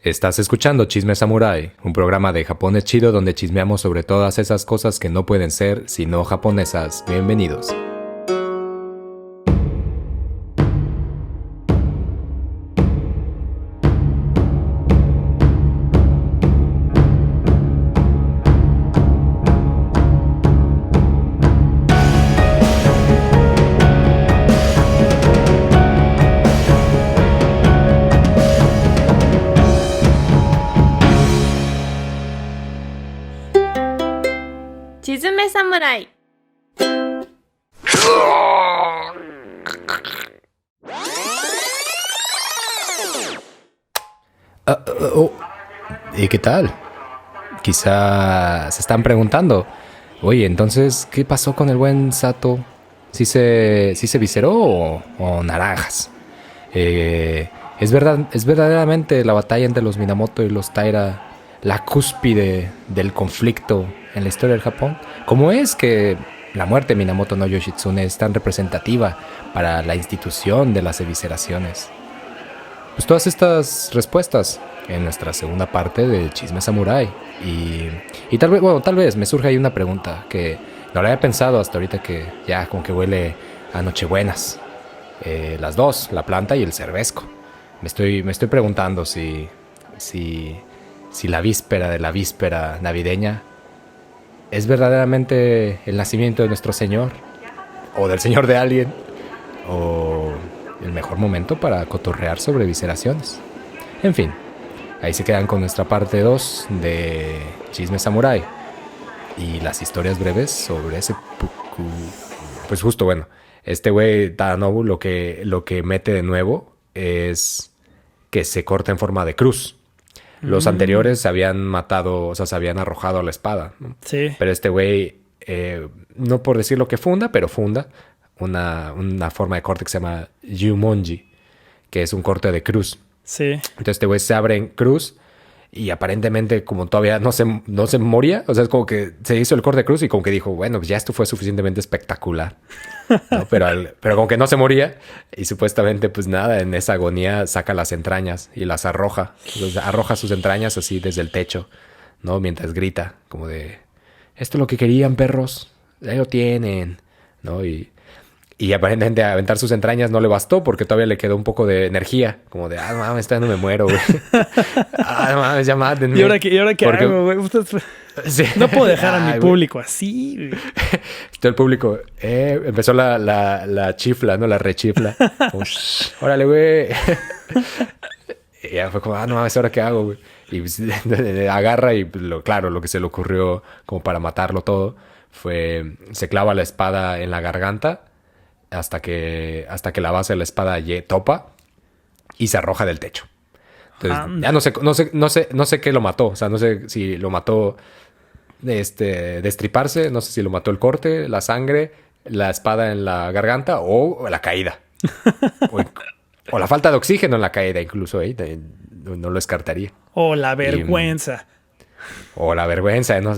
Estás escuchando Chisme Samurai, un programa de Japón es chido donde chismeamos sobre todas esas cosas que no pueden ser sino japonesas. Bienvenidos. Chisme Samurai. ¿Y qué tal? Quizá se están preguntando, oye, entonces, ¿qué pasó con el buen Sato? ¿Sí se visceró o naranjas? ¿Es verdaderamente la batalla entre los Minamoto y los Taira la cúspide del conflicto en la historia del Japón? ¿Cómo es que la muerte de Minamoto no Yoshitsune es tan representativa para la institución de las evisceraciones? Pues todas estas respuestas en nuestra segunda parte del Chisme Samurai. Y tal vez me surge ahí una pregunta que no la había pensado hasta ahorita, que ya como que huele a Nochebuenas. Las dos, la planta y el cervezco. Me estoy preguntando si la víspera de la víspera navideña es verdaderamente el nacimiento de nuestro Señor, o del Señor de alguien, o el mejor momento para cotorrear sobre visceraciones. En fin, ahí se quedan con nuestra parte 2 de Chisme Samurai y las historias breves sobre ese puku. Pues justo, bueno, este güey Tadanobu lo que mete de nuevo es que se corta en forma de cruz. Los anteriores se habían matado, o sea, se habían arrojado a la espada, ¿no? Sí. Pero este güey, no por decir lo que funda, pero funda una forma de corte que se llama Yumonji, que es un corte de cruz. Sí. Entonces este güey se abre en cruz y aparentemente como todavía no se moría, o sea, es como que se hizo el corte de cruz y como que dijo, bueno, pues ya esto fue suficientemente espectacular, ¿no? Pero como que no se moría y supuestamente pues nada, en esa agonía saca las entrañas y las arroja. Entonces, arroja sus entrañas así desde el techo, ¿no? Mientras grita como de, esto es lo que querían, perros, ahí lo tienen, ¿no? Y aparentemente aventar sus entrañas no le bastó porque todavía le quedó un poco de energía. Como de, no mames, todavía no me muero, güey. No mames, ya mátenme. ¿Y ahora qué Porque, hago, güey? sí. No puedo dejar a mi Ay, público así, güey. Todo el público, empezó la chifla, ¿no? La rechifla. Como, órale, güey. Y ya fue como, no mames, ¿ahora qué hago, güey? Y pues, agarra y, claro, lo que se le ocurrió como para matarlo todo fue, se clava la espada en la garganta hasta que la base de la espada topa y se arroja del techo. Entonces, ya no sé qué lo mató. O sea, no sé si lo mató destriparse, no sé si lo mató el corte, la sangre, la espada en la garganta o la caída. o la falta de oxígeno en la caída, incluso, no lo descartaría. O la vergüenza. O la vergüenza de no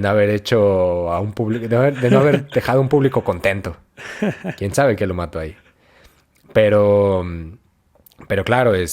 haber hecho a un público, de no haber dejado a un público contento. Quién sabe qué lo mató ahí. Pero claro, de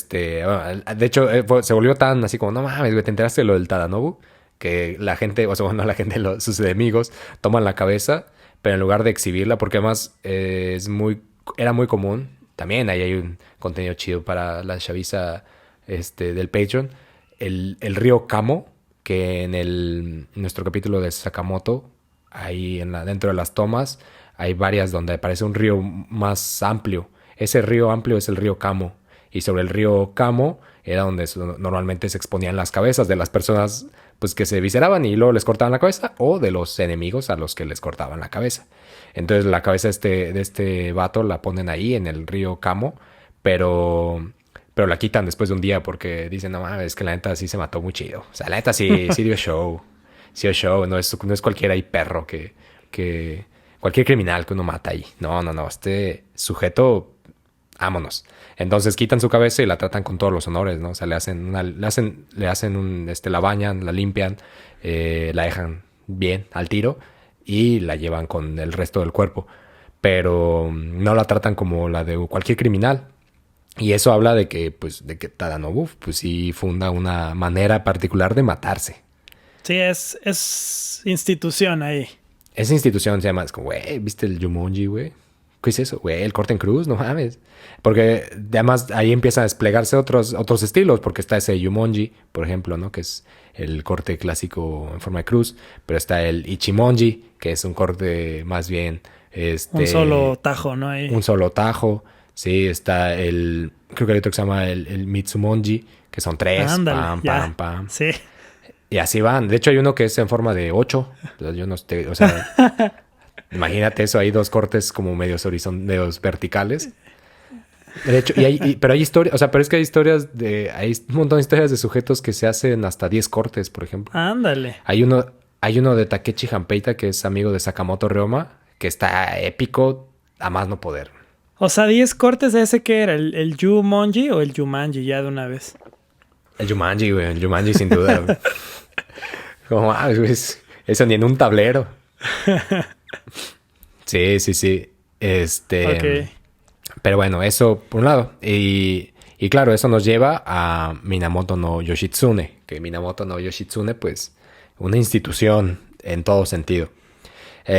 hecho, se volvió tan así como, no mames, güey, ¿te enteraste de lo del Tadanobu? Que la gente, o sea, bueno, la gente, sus enemigos toman la cabeza, pero en lugar de exhibirla, porque además era muy común. También ahí hay un contenido chido para la chaviza del Patreon. El río Kamo, que en nuestro capítulo de Sakamoto, ahí dentro de las tomas, hay varias donde aparece un río más amplio. Ese río amplio es el río Kamo. Y sobre el río Kamo era donde normalmente se exponían las cabezas de las personas pues, que se visceraban y luego les cortaban la cabeza, o de los enemigos a los que les cortaban la cabeza. Entonces la cabeza de este vato la ponen ahí en el río Kamo, pero la quitan después de un día porque dicen, no mames, es que la neta sí se mató muy chido. O sea, la neta sí dio show. Sí dio show. No es cualquier ahí perro que cualquier criminal que uno mata ahí. No. Este sujeto, vámonos. Entonces quitan su cabeza y la tratan con todos los honores, ¿no? O sea, la bañan, la limpian, la dejan bien al tiro y la llevan con el resto del cuerpo. Pero no la tratan como la de cualquier criminal. Y eso habla de que, pues, de que Tadanobu, pues sí funda una manera particular de matarse. Sí, es institución ahí. Esa institución se llama, es como, güey, ¿viste el Jumonji, güey? ¿Qué es eso? Güey, el corte en cruz, no mames. Porque además ahí empiezan a desplegarse otros estilos, porque está ese Jumonji, por ejemplo, ¿no? Que es el corte clásico en forma de cruz, pero está el Ichimonji, que es un corte más bien, Un solo tajo, ¿no? Ahí. un solo tajo. Sí, está creo que hay otro que se llama el Mitsumonji, que son tres, Ándale, pam, ya. pam, pam. Sí. Y así van. De hecho, hay uno que es en forma de 8. Yo no sé, o sea, imagínate eso, hay dos cortes como medios medios verticales. De hecho, pero hay historias, o sea, pero es que hay un montón de historias de sujetos que se hacen hasta 10 cortes, por ejemplo. Ándale. Hay uno de Takechi Hanpeita, que es amigo de Sakamoto Ryoma, que está épico a más no poder. O sea, 10 cortes de ese que era, el Jumonji o el Jumanji, ya de una vez. El Jumanji, güey, el Jumanji sin duda, güey. Como, güey, eso ni en un tablero. Sí, sí, sí. Ok. Pero bueno, eso por un lado. Y claro, eso nos lleva a Minamoto no Yoshitsune. Que Minamoto no Yoshitsune, pues, una institución en todo sentido. Yo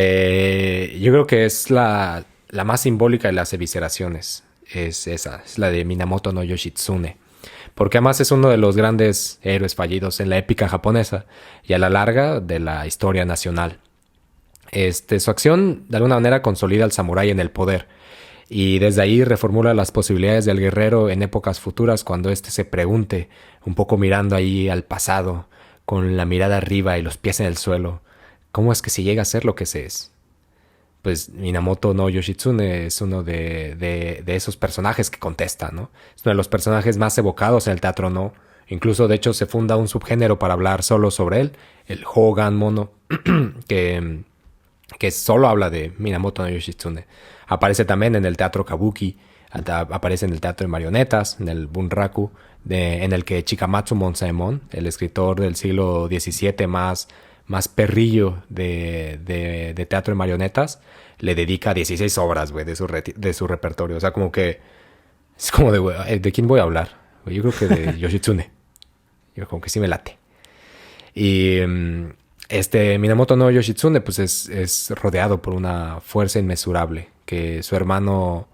creo que es la más simbólica de las evisceraciones. Es esa, es la de Minamoto no Yoshitsune. Porque además es uno de los grandes héroes fallidos en la épica japonesa y a la larga de la historia nacional. Su acción de alguna manera consolida al samurái en el poder y desde ahí reformula las posibilidades del guerrero en épocas futuras cuando éste se pregunte, un poco mirando ahí al pasado, con la mirada arriba y los pies en el suelo, ¿cómo es que se llega a ser lo que se es? Pues Minamoto no Yoshitsune es uno de esos personajes que contesta, ¿no? Es uno de los personajes más evocados en el teatro no. Incluso, de hecho, se funda un subgénero para hablar solo sobre él, el Hogan Mono, que solo habla de Minamoto no Yoshitsune. Aparece también en el teatro kabuki, aparece en el teatro de marionetas, en el bunraku, en el que Chikamatsu Monzaemon, el escritor del siglo XVII más perrillo de teatro de marionetas, le dedica 16 obras, güey, de su repertorio. O sea, como que es como de, güey, ¿de quién voy a hablar? Yo creo que de Yoshitsune. Yo como que sí me late. Y Minamoto no Yoshitsune pues es rodeado por una fuerza inmesurable que su hermano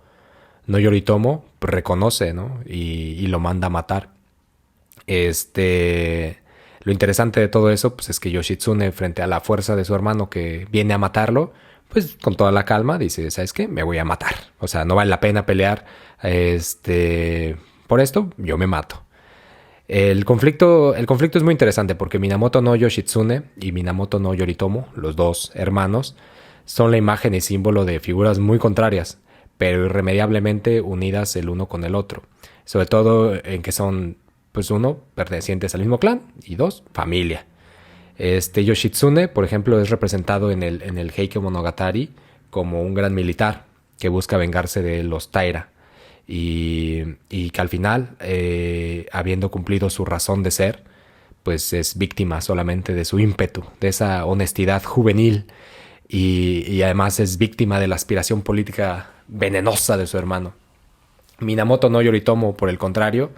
no Yoritomo pues, reconoce, ¿no? Y lo manda a matar. Lo interesante de todo eso pues, es que Yoshitsune, frente a la fuerza de su hermano que viene a matarlo, pues con toda la calma dice, ¿sabes qué? Me voy a matar. O sea, no vale la pena pelear por esto, yo me mato. El conflicto es muy interesante porque Minamoto no Yoshitsune y Minamoto no Yoritomo, los dos hermanos, son la imagen y símbolo de figuras muy contrarias, pero irremediablemente unidas el uno con el otro. Sobre todo en que son, pues uno, pertenecientes al mismo clan y dos, familia. Yoshitsune, por ejemplo, es representado en el Heike Monogatari como un gran militar que busca vengarse de los Taira. Y que al final, habiendo cumplido su razón de ser, pues es víctima solamente de su ímpetu, de esa honestidad juvenil y además es víctima de la aspiración política venenosa de su hermano. Minamoto no Yoritomo, por el contrario,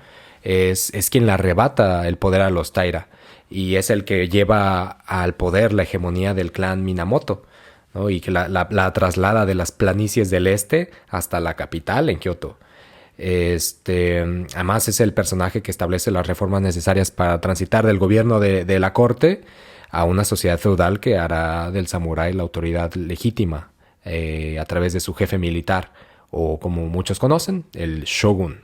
es quien le arrebata el poder a los Taira y es el que lleva al poder la hegemonía del clan Minamoto, ¿no? Y que la traslada de las planicies del este hasta la capital en Kioto. Además es el personaje que establece las reformas necesarias para transitar del gobierno de la corte a una sociedad feudal que hará del samurái la autoridad legítima a través de su jefe militar o como muchos conocen, el shogun.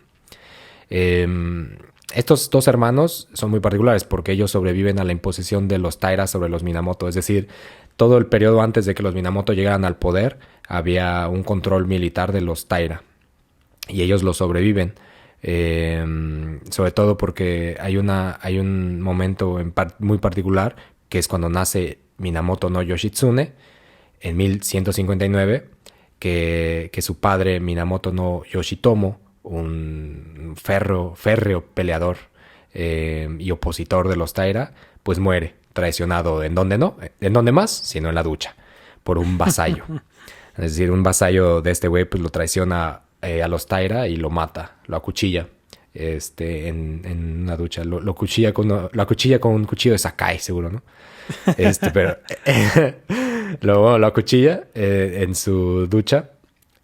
Estos dos hermanos son muy particulares porque ellos sobreviven a la imposición de los Taira sobre los Minamoto, es decir, todo el periodo antes de que los Minamoto llegaran al poder había un control militar de los Taira. Y ellos lo sobreviven, sobre todo porque hay un momento muy particular que es cuando nace Minamoto no Yoshitsune en 1159, que su padre Minamoto no Yoshitomo, un férreo peleador y opositor de los Taira, pues muere traicionado en donde más, sino en la ducha, por un vasallo. Es decir, un vasallo de este güey pues lo traiciona a los Taira y lo mata, lo acuchilla. En una ducha. Lo acuchilla lo acuchilla con un cuchillo de Sakai, seguro, ¿no? Pero lo acuchilla en su ducha.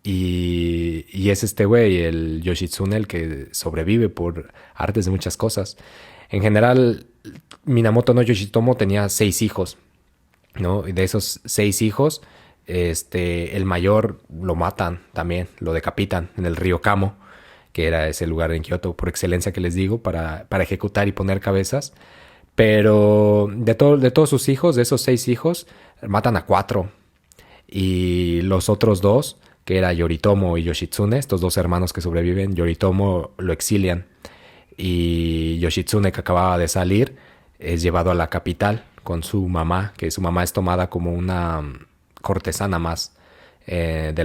Y es este güey, el Yoshitsune, el que sobrevive por artes de muchas cosas. En general, Minamoto no Yoshitomo tenía 6 hijos, ¿no? Y de esos 6 hijos, el mayor lo matan también, lo decapitan en el río Kamo, que era ese lugar en Kioto por excelencia que les digo, para ejecutar y poner cabezas. Pero de todos sus hijos, de esos 6 hijos, matan a 4. Y los otros 2, que era Yoritomo y Yoshitsune, estos 2 hermanos que sobreviven, Yoritomo lo exilian. Y Yoshitsune, que acababa de salir, es llevado a la capital con su mamá, que su mamá es tomada como una cortesana más dentro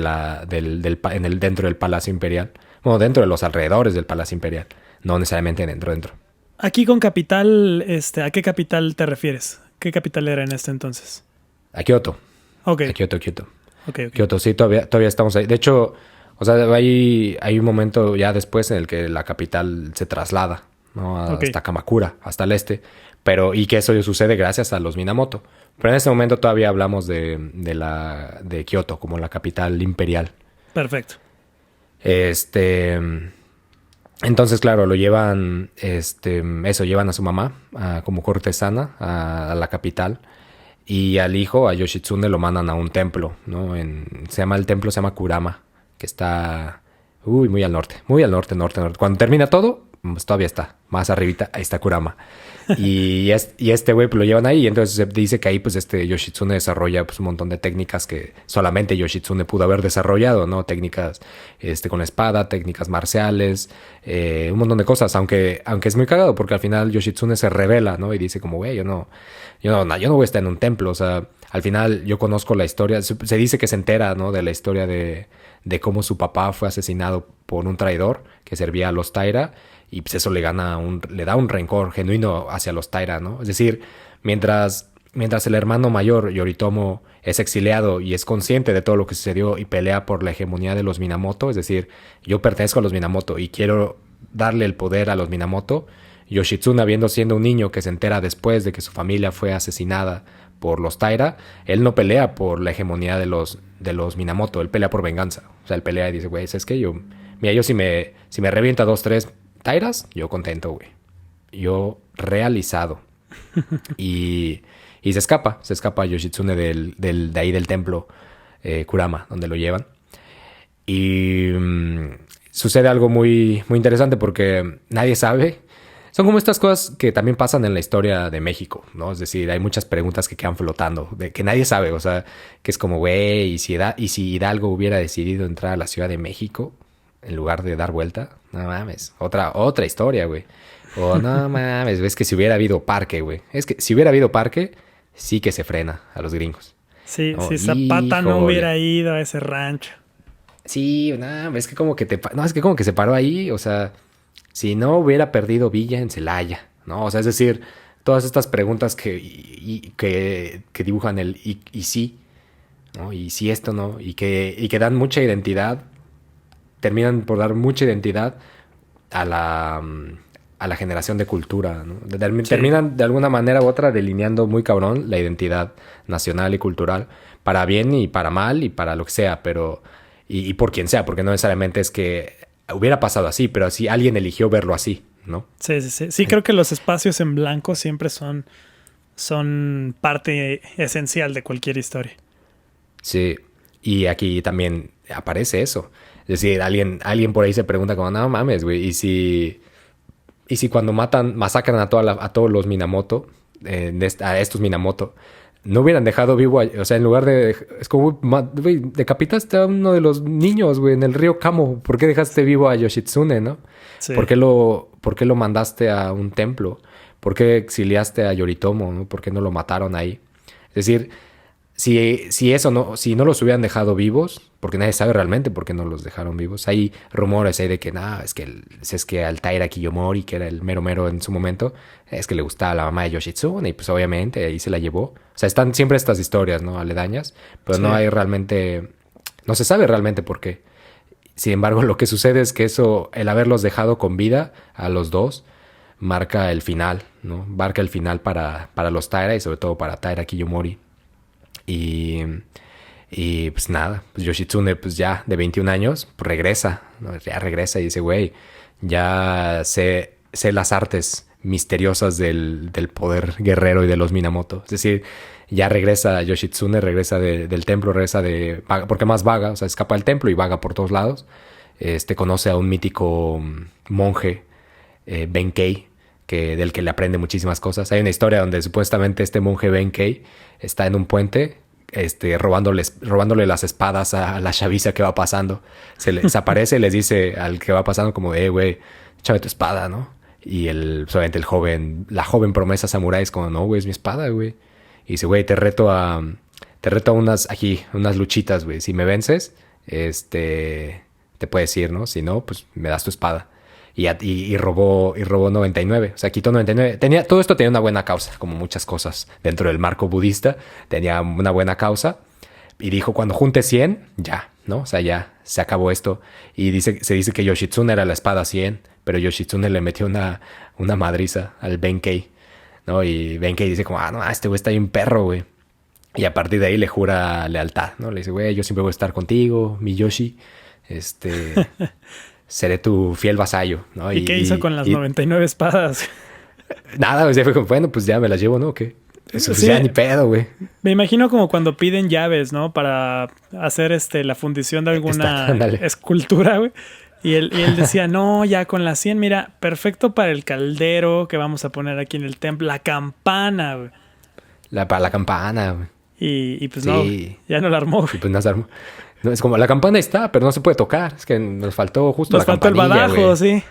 del Palacio Imperial. Bueno, dentro de los alrededores del Palacio Imperial, no necesariamente dentro. Aquí con capital, ¿a qué capital te refieres? ¿Qué capital era en este entonces? A Kioto. Ok. A Kioto. Okay. Kioto, sí, todavía estamos ahí. De hecho, o sea, hay un momento ya después en el que la capital se traslada, ¿no? Hasta Kamakura, hasta el este. Y que eso sucede gracias a los Minamoto. Pero en este momento todavía hablamos de Kioto como la capital imperial. Perfecto. Entonces, claro, lo llevan, llevan a su mamá como cortesana a la capital. Y al hijo, a Yoshitsune, lo mandan a un templo, ¿no? El templo se llama Kurama, que está muy al norte, norte. Cuando termina todo, pues todavía está más arribita, ahí está Kurama. Y este güey pues, lo llevan ahí, y entonces se dice que ahí pues Yoshitsune desarrolla pues, un montón de técnicas que solamente Yoshitsune pudo haber desarrollado, ¿no? Técnicas con la espada, técnicas marciales, un montón de cosas, aunque es muy cagado porque al final Yoshitsune se revela, ¿no? Y dice como, güey, yo no voy a estar en un templo, o sea, al final yo conozco la historia, se dice que se entera, ¿no? De la historia de cómo su papá fue asesinado por un traidor que servía a los Taira. Y pues eso le da un rencor genuino hacia los Taira, ¿no? Es decir, mientras el hermano mayor, Yoritomo, es exiliado y es consciente de todo lo que sucedió y pelea por la hegemonía de los Minamoto, es decir, yo pertenezco a los Minamoto y quiero darle el poder a los Minamoto, Yoshitsune, siendo un niño que se entera después de que su familia fue asesinada por los Taira, él no pelea por la hegemonía de los Minamoto, él pelea por venganza. O sea, él pelea y dice, güey, ¿sabes qué? Yo si me revienta 2, 3 Tairas, yo contento, güey. Yo realizado. Y se escapa Yoshitsune de ahí del templo Kurama, donde lo llevan. Y sucede algo muy, muy interesante porque nadie sabe. Son como estas cosas que también pasan en la historia de México, ¿no? Es decir, hay muchas preguntas que quedan flotando, de que nadie sabe. O sea, que es como, güey, ¿y si Hidalgo hubiera decidido entrar a la Ciudad de México en lugar de dar vuelta? No mames, otra historia, güey. O no mames, es que si hubiera habido parque, güey. Es que si hubiera habido parque, sí que se frena a los gringos. Sí, no, si Zapata no hubiera ido a ese rancho. Sí, no, es que como que se paró ahí, o sea, si no hubiera perdido Villa en Celaya, ¿no? O sea, es decir, todas estas preguntas que dibujan el y sí, ¿no? Y si esto no, y que dan mucha identidad, terminan por dar mucha identidad a la generación de cultura, ¿no? Terminan de alguna manera u otra delineando muy cabrón la identidad nacional y cultural, para bien y para mal y para lo que sea, pero y por quien sea, porque no necesariamente es que hubiera pasado así, pero sí alguien eligió verlo así, ¿no? Sí. Sí, creo que los espacios en blanco siempre son parte esencial de cualquier historia. Sí, y aquí también aparece eso. Es decir, alguien por ahí se pregunta como, no mames, güey, ¿y si cuando masacran a todos los Minamoto, a estos Minamoto, no hubieran dejado vivo, o sea, en lugar de, es como, güey, decapitaste a uno de los niños, güey, en el río Kamo, ¿por qué dejaste vivo a Yoshitsune, no? Sí. ¿Por qué lo mandaste a un templo? ¿Por qué exiliaste a Yoritomo, no? ¿Por qué no lo mataron ahí? Es decir, si no los hubieran dejado vivos, porque nadie sabe realmente por qué no los dejaron vivos. Hay rumores ahí de que es que al Taira Kiyomori, que era el mero en su momento, es que le gustaba a la mamá de Yoshitsune y pues obviamente ahí se la llevó. O sea, están siempre estas historias, ¿no? Aledañas, pero sí. No se sabe realmente por qué. Sin embargo, lo que sucede es que eso, el haberlos dejado con vida a los dos, marca el final, ¿no? Marca el final para los Taira y sobre todo para Taira Kiyomori. Y, y pues nada, pues Yoshitsune pues ya de 21 años pues regresa, ¿no? Ya regresa y dice, güey, ya sé las artes misteriosas del poder guerrero y de los Minamoto. Es decir, ya regresa Yoshitsune, regresa del templo, porque más vaga, o sea, escapa del templo y vaga por todos lados. Conoce a un mítico monje, Benkei, del que le aprende muchísimas cosas. Hay una historia donde supuestamente este monje Benkei está en un puente, robándole las espadas a la chaviza que va pasando. Se aparece y les dice al que va pasando como, güey, échame tu espada, ¿no? Y solamente la joven promesa samurái es como, no, güey, es mi espada, güey. Y dice, güey, te reto a unas luchitas, güey. Si me vences, te puedes ir, ¿no? Si no, pues me das tu espada. Y robó 99. O sea, quitó 99. Todo esto tenía una buena causa, como muchas cosas dentro del marco budista. Tenía una buena causa. Y dijo, cuando junte 100, ya, ¿no? O sea, ya se acabó esto. Y se dice que Yoshitsune era la espada 100, pero Yoshitsune le metió una madriza al Benkei, ¿no? Y Benkei dice como, no, este güey está bien perro, güey. Y a partir de ahí le jura lealtad, ¿no? Le dice, güey, yo siempre voy a estar contigo, mi Yoshi. Seré tu fiel vasallo, ¿no? ¿Y qué hizo con las 99 espadas? Nada, pues ya fue como, bueno, pues ya me las llevo, ¿no? ¿Qué? Eso pues sí, ya ni pedo, güey. Me imagino como cuando piden llaves, ¿no? Para hacer la fundición de alguna escultura, güey. Y él decía, no, ya con las 100, mira, perfecto para el caldero que vamos a poner aquí en el templo. La campana, güey. Para la campana, güey. Y pues sí. no, ya no la armó, güey. Y pues no se armó. No, es como, la campana está, pero no se puede tocar. Es que nos faltó justo la campanilla, el badajo, güey. sí.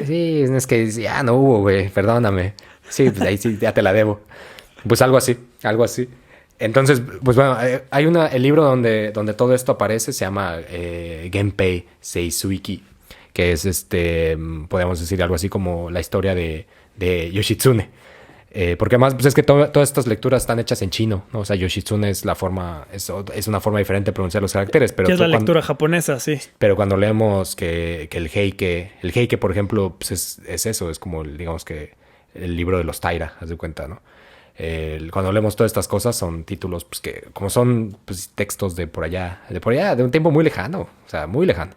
Sí, es que ya no hubo, güey. Perdóname. Sí, pues ahí sí, ya te la debo. Pues algo así. Entonces, pues bueno, hay el libro donde todo esto aparece, se llama Genpei Seisuiki, que es podemos decir algo así como la historia de Yoshitsune. Porque además, pues es que todas estas lecturas están hechas en chino, ¿no? O sea, Yoshitsune es una forma diferente de pronunciar los caracteres. Pero es la lectura japonesa, sí. Pero cuando leemos que el Heike, por ejemplo, pues es eso, es como, digamos que el libro de los Taira, haz de cuenta, ¿no? Cuando leemos todas estas cosas son títulos pues, que como son pues, textos de por allá, de un tiempo muy lejano, o sea, muy lejano.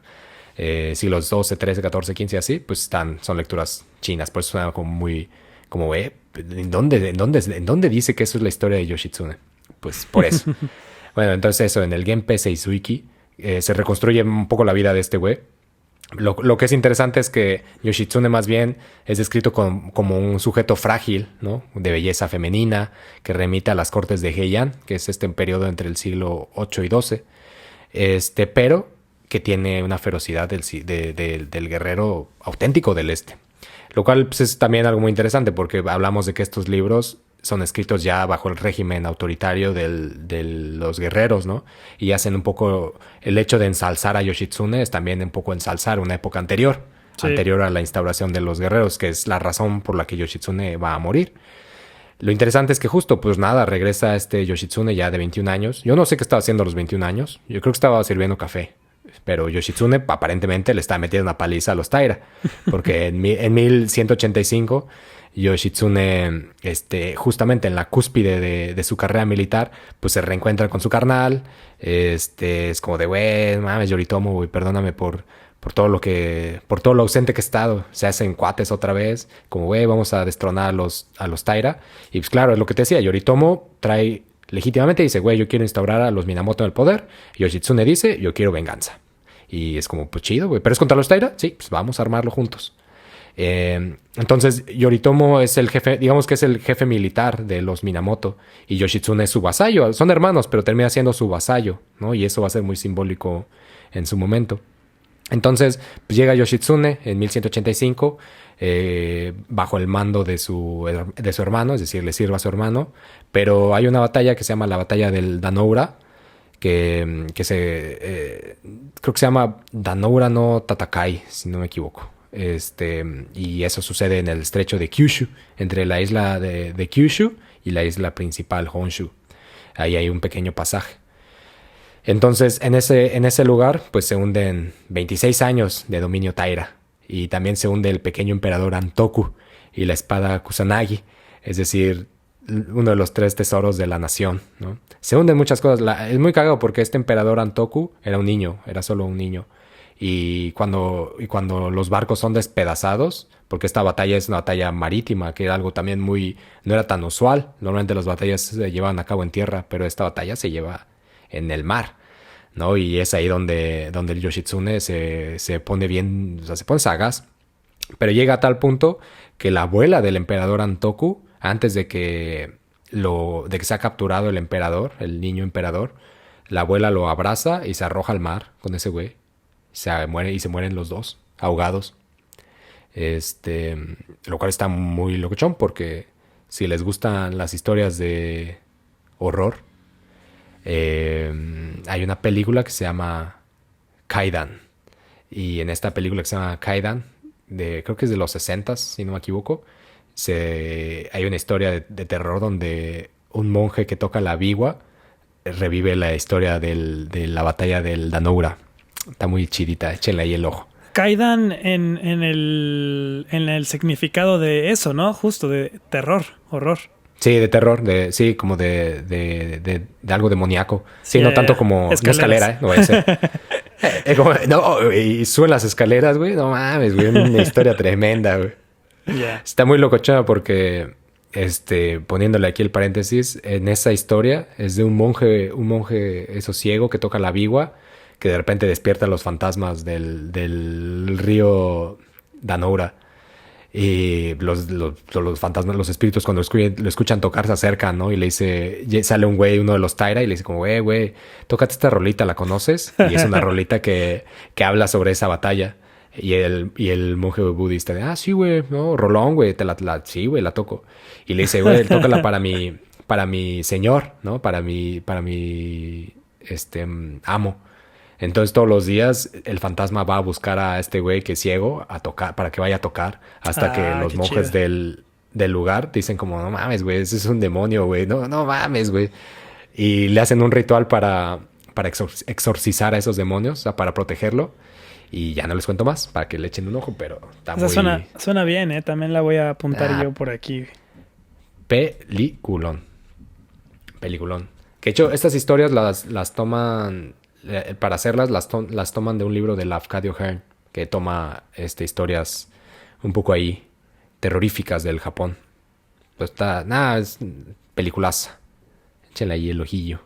Siglos 12, 13, 14, 15 así, pues son lecturas chinas, por eso suena como muy, como, ¿en dónde dice que eso es la historia de Yoshitsune? Pues por eso. Bueno, entonces eso, en el Genpei Seisuiki se reconstruye un poco la vida de este güey. Lo que es interesante es que Yoshitsune más bien es descrito como un sujeto frágil, ¿no? De belleza femenina, que remite a las cortes de Heian, que es periodo entre el siglo 8 y 12, pero que tiene una ferocidad del guerrero auténtico del este. Lo cual pues, es también algo muy interesante porque hablamos de que estos libros son escritos ya bajo el régimen autoritario de los guerreros, ¿no? Y hacen un poco el hecho de ensalzar a Yoshitsune es también un poco ensalzar una época anterior a la instauración de los guerreros, que es la razón por la que Yoshitsune va a morir. Lo interesante es que justo, pues nada, regresa Yoshitsune ya de 21 años. Yo no sé qué estaba haciendo a los 21 años. Yo creo que estaba sirviendo café. Pero Yoshitsune aparentemente le está metiendo una paliza a los Taira. Porque en 1185... Yoshitsune, justamente en la cúspide de su carrera militar, pues se reencuentra con su carnal. Es como de, güey, mames, Yoritomo, güey, perdóname por todo lo ausente que he estado. Se hacen cuates otra vez, como, güey, vamos a destronar a los Taira. Y pues claro, es lo que te decía, Yoritomo legítimamente dice, güey, yo quiero instaurar a los Minamoto en el poder. Yoshitsune dice, yo quiero venganza. Y es como, pues chido, güey, ¿pero es contra los Taira? Sí, pues vamos a armarlo juntos. Entonces Yoritomo es el jefe, digamos que es el jefe militar de los Minamoto y Yoshitsune es su vasallo, son hermanos pero termina siendo su vasallo, ¿no? Y eso va a ser muy simbólico en su momento. Entonces pues llega Yoshitsune en 1185 bajo el mando de su hermano, es decir, le sirve a su hermano, pero hay una batalla que se llama la batalla del Danoura, que creo que se llama Danoura no Tatakai, si no me equivoco. Y eso sucede en el estrecho de Kyushu, entre la isla de Kyushu y la isla principal Honshu. Ahí hay un pequeño pasaje. Entonces, en ese lugar, pues se hunden 26 años de dominio Taira. Y también se hunde el pequeño emperador Antoku y la espada Kusanagi. Es decir, uno de los 3 tesoros de la nación, ¿no? Se hunden muchas cosas. Es muy cagado porque este emperador Antoku era un niño, era solo un niño. Y cuando los barcos son despedazados, porque esta batalla es una batalla marítima, que era algo también no era tan usual. Normalmente las batallas se llevan a cabo en tierra, pero esta batalla se lleva en el mar, ¿no? Y es ahí donde el Yoshitsune se pone bien, o sea, se pone sagaz. Pero llega a tal punto que la abuela del emperador Antoku, antes de que sea capturado el emperador, el niño emperador, la abuela lo abraza y se arroja al mar con ese güey. Se mueren los dos, ahogados. Lo cual está muy locochón porque si les gustan las historias de horror, hay una película que se llama Kaidan. Y en esta película que se llama Kaidan, creo que es de los 60, si no me equivoco, hay una historia de terror donde un monje que toca la biwa revive la historia de la batalla del Danoura. Está muy chidita, échenle ahí el ojo. Kaidan en el significado de eso, ¿no? Justo de terror, horror. Sí, de terror, como de algo demoníaco. Sí, no tanto como una escalera, no vaya a ser. No, y suben las escaleras, güey. No mames, güey, una historia tremenda, güey. Yeah. Está muy locochona porque, poniéndole aquí el paréntesis, en esa historia es de un monje eso ciego que toca la biwa, que de repente despierta los fantasmas del río Danoura. Y los fantasmas, los espíritus, cuando lo escuchan tocar, se acercan, ¿no? Y le dice, sale un güey, uno de los Taira, y le dice como, güey, tócate esta rolita, ¿la conoces? Y es una rolita que habla sobre esa batalla. Y el monje budista de, sí, güey, no, rolón, güey, sí, güey, la toco. Y le dice, güey, tócala para mi señor, ¿no? Para mi amo. Entonces todos los días el fantasma va a buscar a este güey que es ciego a tocar, para que vaya a tocar, hasta que los monjes del lugar dicen como, no mames, güey, ese es un demonio, güey, no mames, güey. Y le hacen un ritual para exorcizar a esos demonios, o sea, para protegerlo. Y ya no les cuento más, para que le echen un ojo, pero está muy... Suena bien, ¿eh? También la voy a apuntar yo por aquí. Peliculón. Que de hecho, estas historias las toman... Para hacerlas, las toman de un libro de Lafcadio Hearn, que toma historias un poco ahí terroríficas del Japón. Pues es peliculaza. Échenle ahí el ojillo.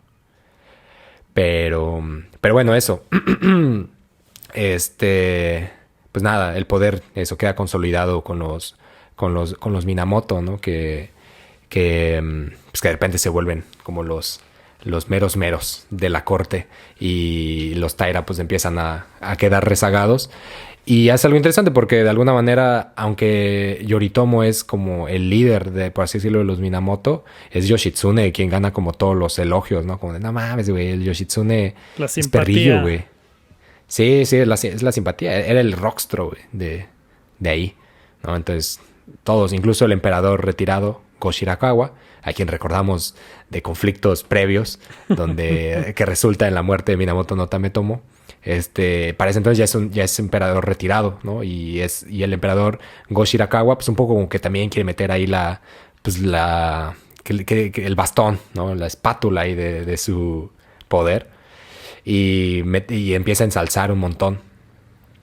Pero bueno, eso. Pues nada, el poder, eso queda consolidado con los Minamoto, ¿no? Que de repente se vuelven como los meros de la corte, y los Taira pues empiezan a quedar rezagados. Y hace algo interesante porque de alguna manera, aunque Yoritomo es como el líder por así decirlo, de los Minamoto, es Yoshitsune quien gana como todos los elogios, ¿no? Como de, no mames, güey, el Yoshitsune es perrillo, güey. Sí, es la simpatía. Era el rockstro, güey, de ahí, ¿no? Entonces, todos, incluso el emperador retirado, Go Shirakawa, a quien recordamos de conflictos previos, que resulta en la muerte de Minamoto no Tametomo. Para ese entonces ya es emperador retirado, ¿no? Y el emperador Go Shirakawa, pues un poco como que también quiere meter ahí el bastón, ¿no? La espátula ahí de su poder. Y empieza a ensalzar un montón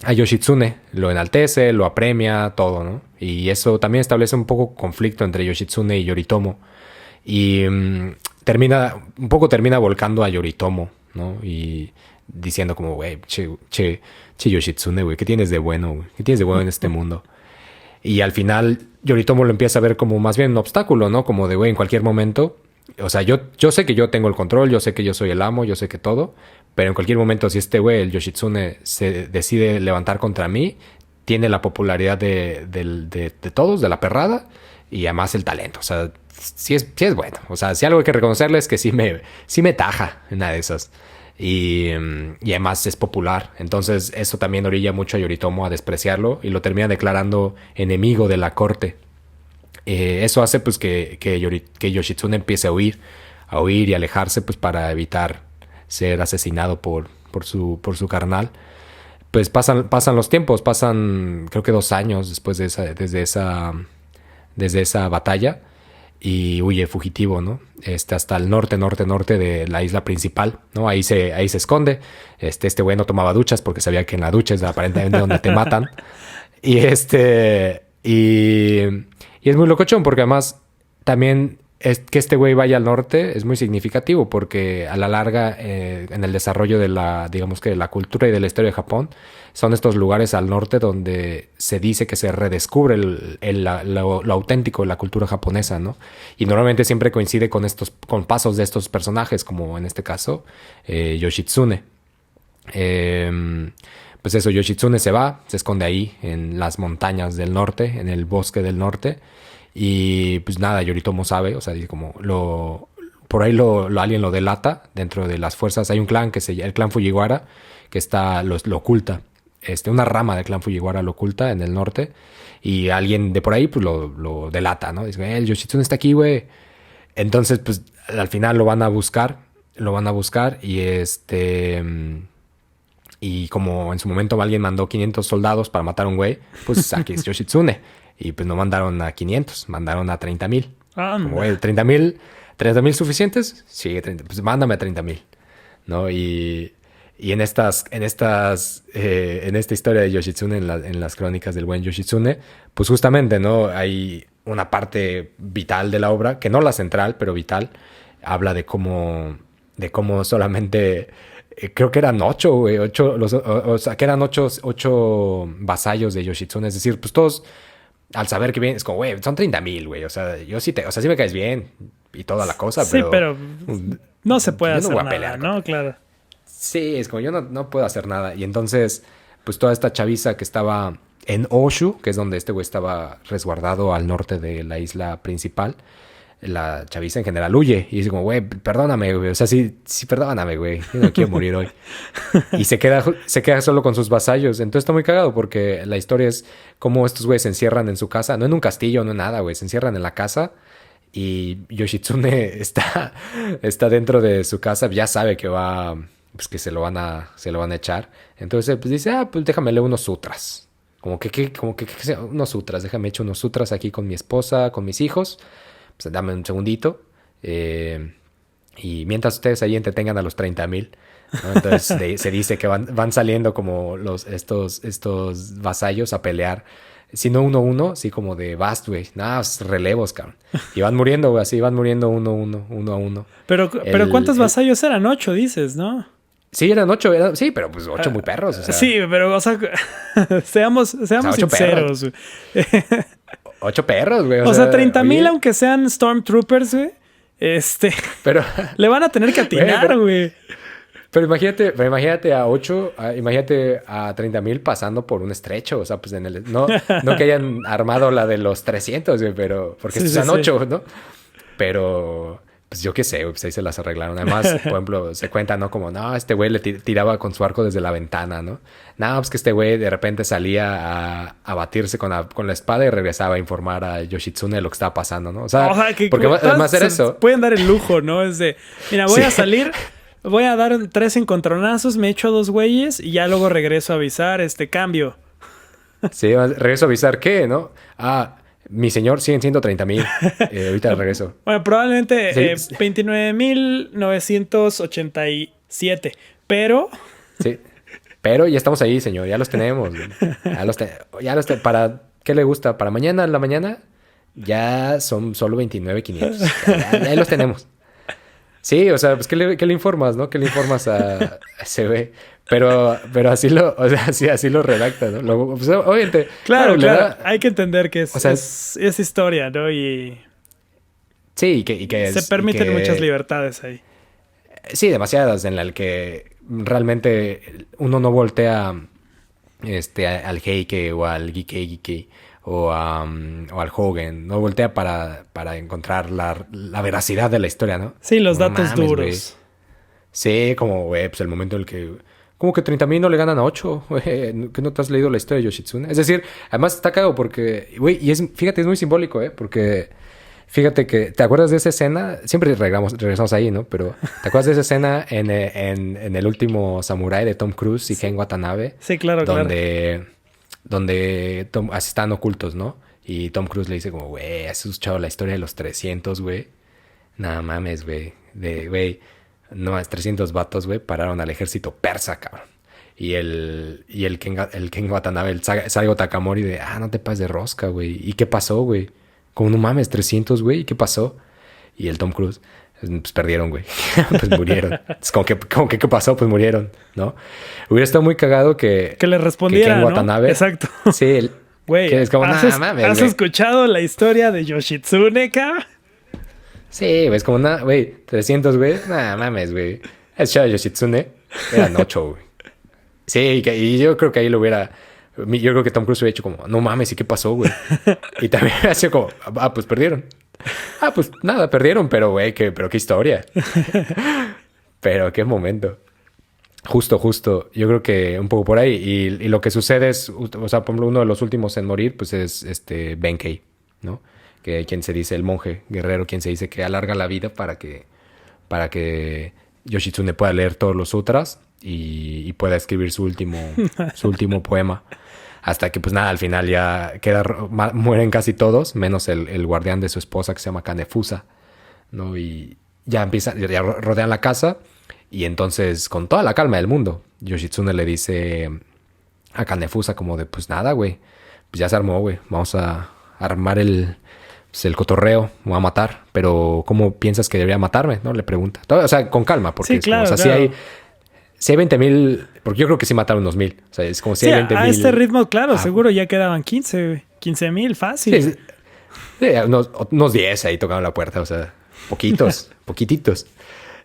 a Yoshitsune, lo enaltece, lo apremia, todo, ¿no? Y eso también establece un poco conflicto entre Yoshitsune y Yoritomo. Y termina volcando a Yoritomo, ¿no? Y diciendo como, güey, che Yoshitsune, güey, ¿qué tienes de bueno, güey? ¿Qué tienes de bueno en este mundo? Y al final Yoritomo lo empieza a ver como más bien un obstáculo, ¿no? Como de, güey, en cualquier momento, o sea, yo sé que yo tengo el control, yo sé que yo soy el amo, yo sé que todo, pero en cualquier momento si este güey, el Yoshitsune, se decide levantar contra mí, tiene la popularidad de todos, de la perrada, y además el talento, o sea, sí es bueno. O sea, si algo hay que reconocerle es que sí me taja en una de esas. Y además es popular. Entonces eso también orilla mucho a Yoritomo a despreciarlo y lo termina declarando enemigo de la corte. Eso hace pues que Yoshitsune empiece a huir y alejarse pues para evitar ser asesinado por su carnal. Pues pasan los tiempos, pasan creo que 2 años después de desde esa batalla y huye fugitivo, ¿no? Hasta el norte de la isla principal, ¿no? Ahí se esconde. Este güey no tomaba duchas porque sabía que en la ducha es aparentemente donde te matan. Y y es muy locochón porque además también es que este güey vaya al norte es muy significativo porque a la larga en el desarrollo de digamos que de la cultura y de la historia de Japón son estos lugares al norte donde se dice que se redescubre lo auténtico de la cultura japonesa, ¿no? Y normalmente siempre coincide con pasos de estos personajes, como en este caso Yoshitsune. Pues eso, Yoshitsune se esconde ahí en las montañas del norte, en el bosque del norte. Y pues nada, Yoritomo sabe, o sea, dice como por ahí alguien lo delata dentro de las fuerzas. Hay un clan el clan Fujiwara, que lo oculta. Una rama del clan Fujiwara lo oculta en el norte. Y alguien de por ahí pues lo delata, ¿no? Dice, el Yoshitsune está aquí, güey. Entonces, pues al final lo van a buscar y como en su momento alguien mandó 500 soldados para matar a un güey, pues aquí es Yoshitsune. Y pues no mandaron a 500, mandaron a 30,000. Como, güey, 30,000 suficientes? Sí, pues mándame a 30,000, ¿no? Y en esta historia de Yoshitsune, en las crónicas del buen Yoshitsune, pues justamente, ¿no? Hay una parte vital de la obra, que no la central, pero vital, habla de cómo solamente... creo que eran 8, güey. O sea, que eran 8 vasallos de Yoshitsune. Es decir, pues todos, al saber que vienen, es como, güey, son 30,000, güey. O sea, sí me caes bien y toda la cosa, sí, pero no se puede hacer nada, pelear, ¿no? Claro. Sí, es como yo no puedo hacer nada. Y entonces, pues toda esta chaviza que estaba en Oshu, que es donde este güey estaba resguardado al norte de la isla principal, la chaviza en general huye y dice como, güey, perdóname, güey. O sea, sí, perdóname, güey. Yo no quiero morir hoy. Y se queda solo con sus vasallos. Entonces está muy cagado porque la historia es cómo estos güeyes se encierran en su casa. No en un castillo, no en nada, güey. Se encierran en la casa y Yoshitsune está dentro de su casa. Ya sabe que pues que se lo van a echar. Entonces pues dice, pues déjame leer unos sutras. Como que unos sutras. Déjame echar unos sutras aquí con mi esposa, con mis hijos. Pues dame un segundito. Y mientras ustedes ahí entretengan a los 30,000, ¿no? Entonces se dice que van saliendo como estos vasallos a pelear. Si no 1-1, así como de Bast, güey. Nada, relevos, cabrón. Y van muriendo, güey. Así van muriendo 1-1. Pero ¿cuántos vasallos eran? 8, dices, ¿no? Sí, eran 8. Sí, pero pues 8 muy perros. O sea. Sí, pero, o sea, seamos sinceros, güey. 8 perros, güey. O sea 30,000, aunque sean Stormtroopers, güey. Pero le van a tener que atinar, güey. Pero imagínate a 8, imagínate a 30,000 pasando por un estrecho. O sea, pues no que hayan armado la de los 300, güey, pero porque estos son 8, ¿no? Pero pues yo qué sé, pues ahí se las arreglaron. Además, por ejemplo, se cuenta, ¿no? Como, no, este güey le tiraba con su arco desde la ventana, ¿no? No, pues que este güey de repente salía a batirse con la espada y regresaba a informar a Yoshitsune de lo que estaba pasando, ¿no? O sea porque además era eso. Pueden dar el lujo, ¿no? Es de, mira, voy a salir, voy a dar 3 encontronazos, me echo a 2 güeyes y ya luego regreso a avisar, cambio. Sí, regreso a avisar, ¿qué, no? Mi señor, siguen siendo 30,000. Ahorita regreso. Bueno, probablemente 29,987. Pero... Sí. Pero ya estamos ahí, señor. Ya los tenemos. ¿Para qué le gusta? ¿Para mañana, en la mañana? Ya son solo 29,500. Ya los tenemos. Sí, o sea, pues ¿qué le informas, no? ¿Qué le informas a ese güey? Pero así así lo redacta, ¿no? Pues, obviamente, claro. Hay que entender que es historia, ¿no? Y sí, y que se permiten muchas libertades ahí. Sí, demasiadas, en la que realmente uno no voltea al Heike o al Gikei o al Hogen, no voltea para encontrar la veracidad de la historia, ¿no? Sí, los datos duros. Wey. Sí, como, güey, pues el momento en el que... Como que 30,000 no le ganan a 8, güey. ¿Que no te has leído la historia de Yoshitsune? Es decir, además está cagado porque, güey, fíjate, es muy simbólico, porque Fíjate que, ¿te acuerdas de esa escena? Siempre regresamos ahí, ¿no? Pero ¿te acuerdas de esa escena en el último Samurái de Tom Cruise y Ken Watanabe? Sí, claro, Donde así están ocultos, ¿no? Y Tom Cruise le dice como, güey, ¿has escuchado la historia de los 300, güey? Nada mames, güey. Güey, no, es 300 vatos, güey, pararon al ejército persa, cabrón. Y el Ken Watanabe, el Saigo Takamori no te pases de rosca, güey. ¿Y qué pasó, güey? Como no mames, 300, güey, ¿y qué pasó? Y el Tom Cruise, pues perdieron, güey. Pues murieron. Es como que, ¿qué pasó? Pues murieron, ¿no? Hubiera estado muy cagado que le respondiera, Ken Watanabe, ¿no? Exacto. Sí, güey, es como, ¿has escuchado la historia de Yoshitsune, cabrón? Sí, güey, es como, güey, 300, güey, mames, güey. Es show de Yoshitsune, eran 8, güey. Sí, y yo creo que ahí lo hubiera... Yo creo que Tom Cruise hubiera hecho como, no mames, ¿y qué pasó, güey? Y también hubiera sido como, pues perdieron. Pues nada, perdieron, pero güey, pero qué historia. Pero qué momento. Justo. Yo creo que un poco por ahí. Y lo que sucede es, o sea, por ejemplo, uno de los últimos en morir, pues es Benkei, ¿no? Que quien se dice, el monje guerrero, quien se dice que alarga la vida para que Yoshitsune pueda leer todos los sutras y pueda escribir su último poema. Hasta que, pues nada, al final ya mueren casi todos, menos el guardián de su esposa que se llama Kanefusa, ¿no? Y ya rodean la casa y entonces, con toda la calma del mundo, Yoshitsune le dice a Kanefusa como de, pues nada, güey, pues ya se armó, güey, vamos a armar el cotorreo, me va a matar, pero ¿cómo piensas que debería matarme? ¿No? Le pregunta. O sea, con calma, porque sí, claro, o sea, claro. Si hay 20,000, porque yo creo que sí mataron unos 1,000. O sea, es como si hay 20,000. A este ritmo, claro, seguro ya quedaban 15,000 fácil. Sí, unos 10 ahí tocaron la puerta, o sea, poquititos.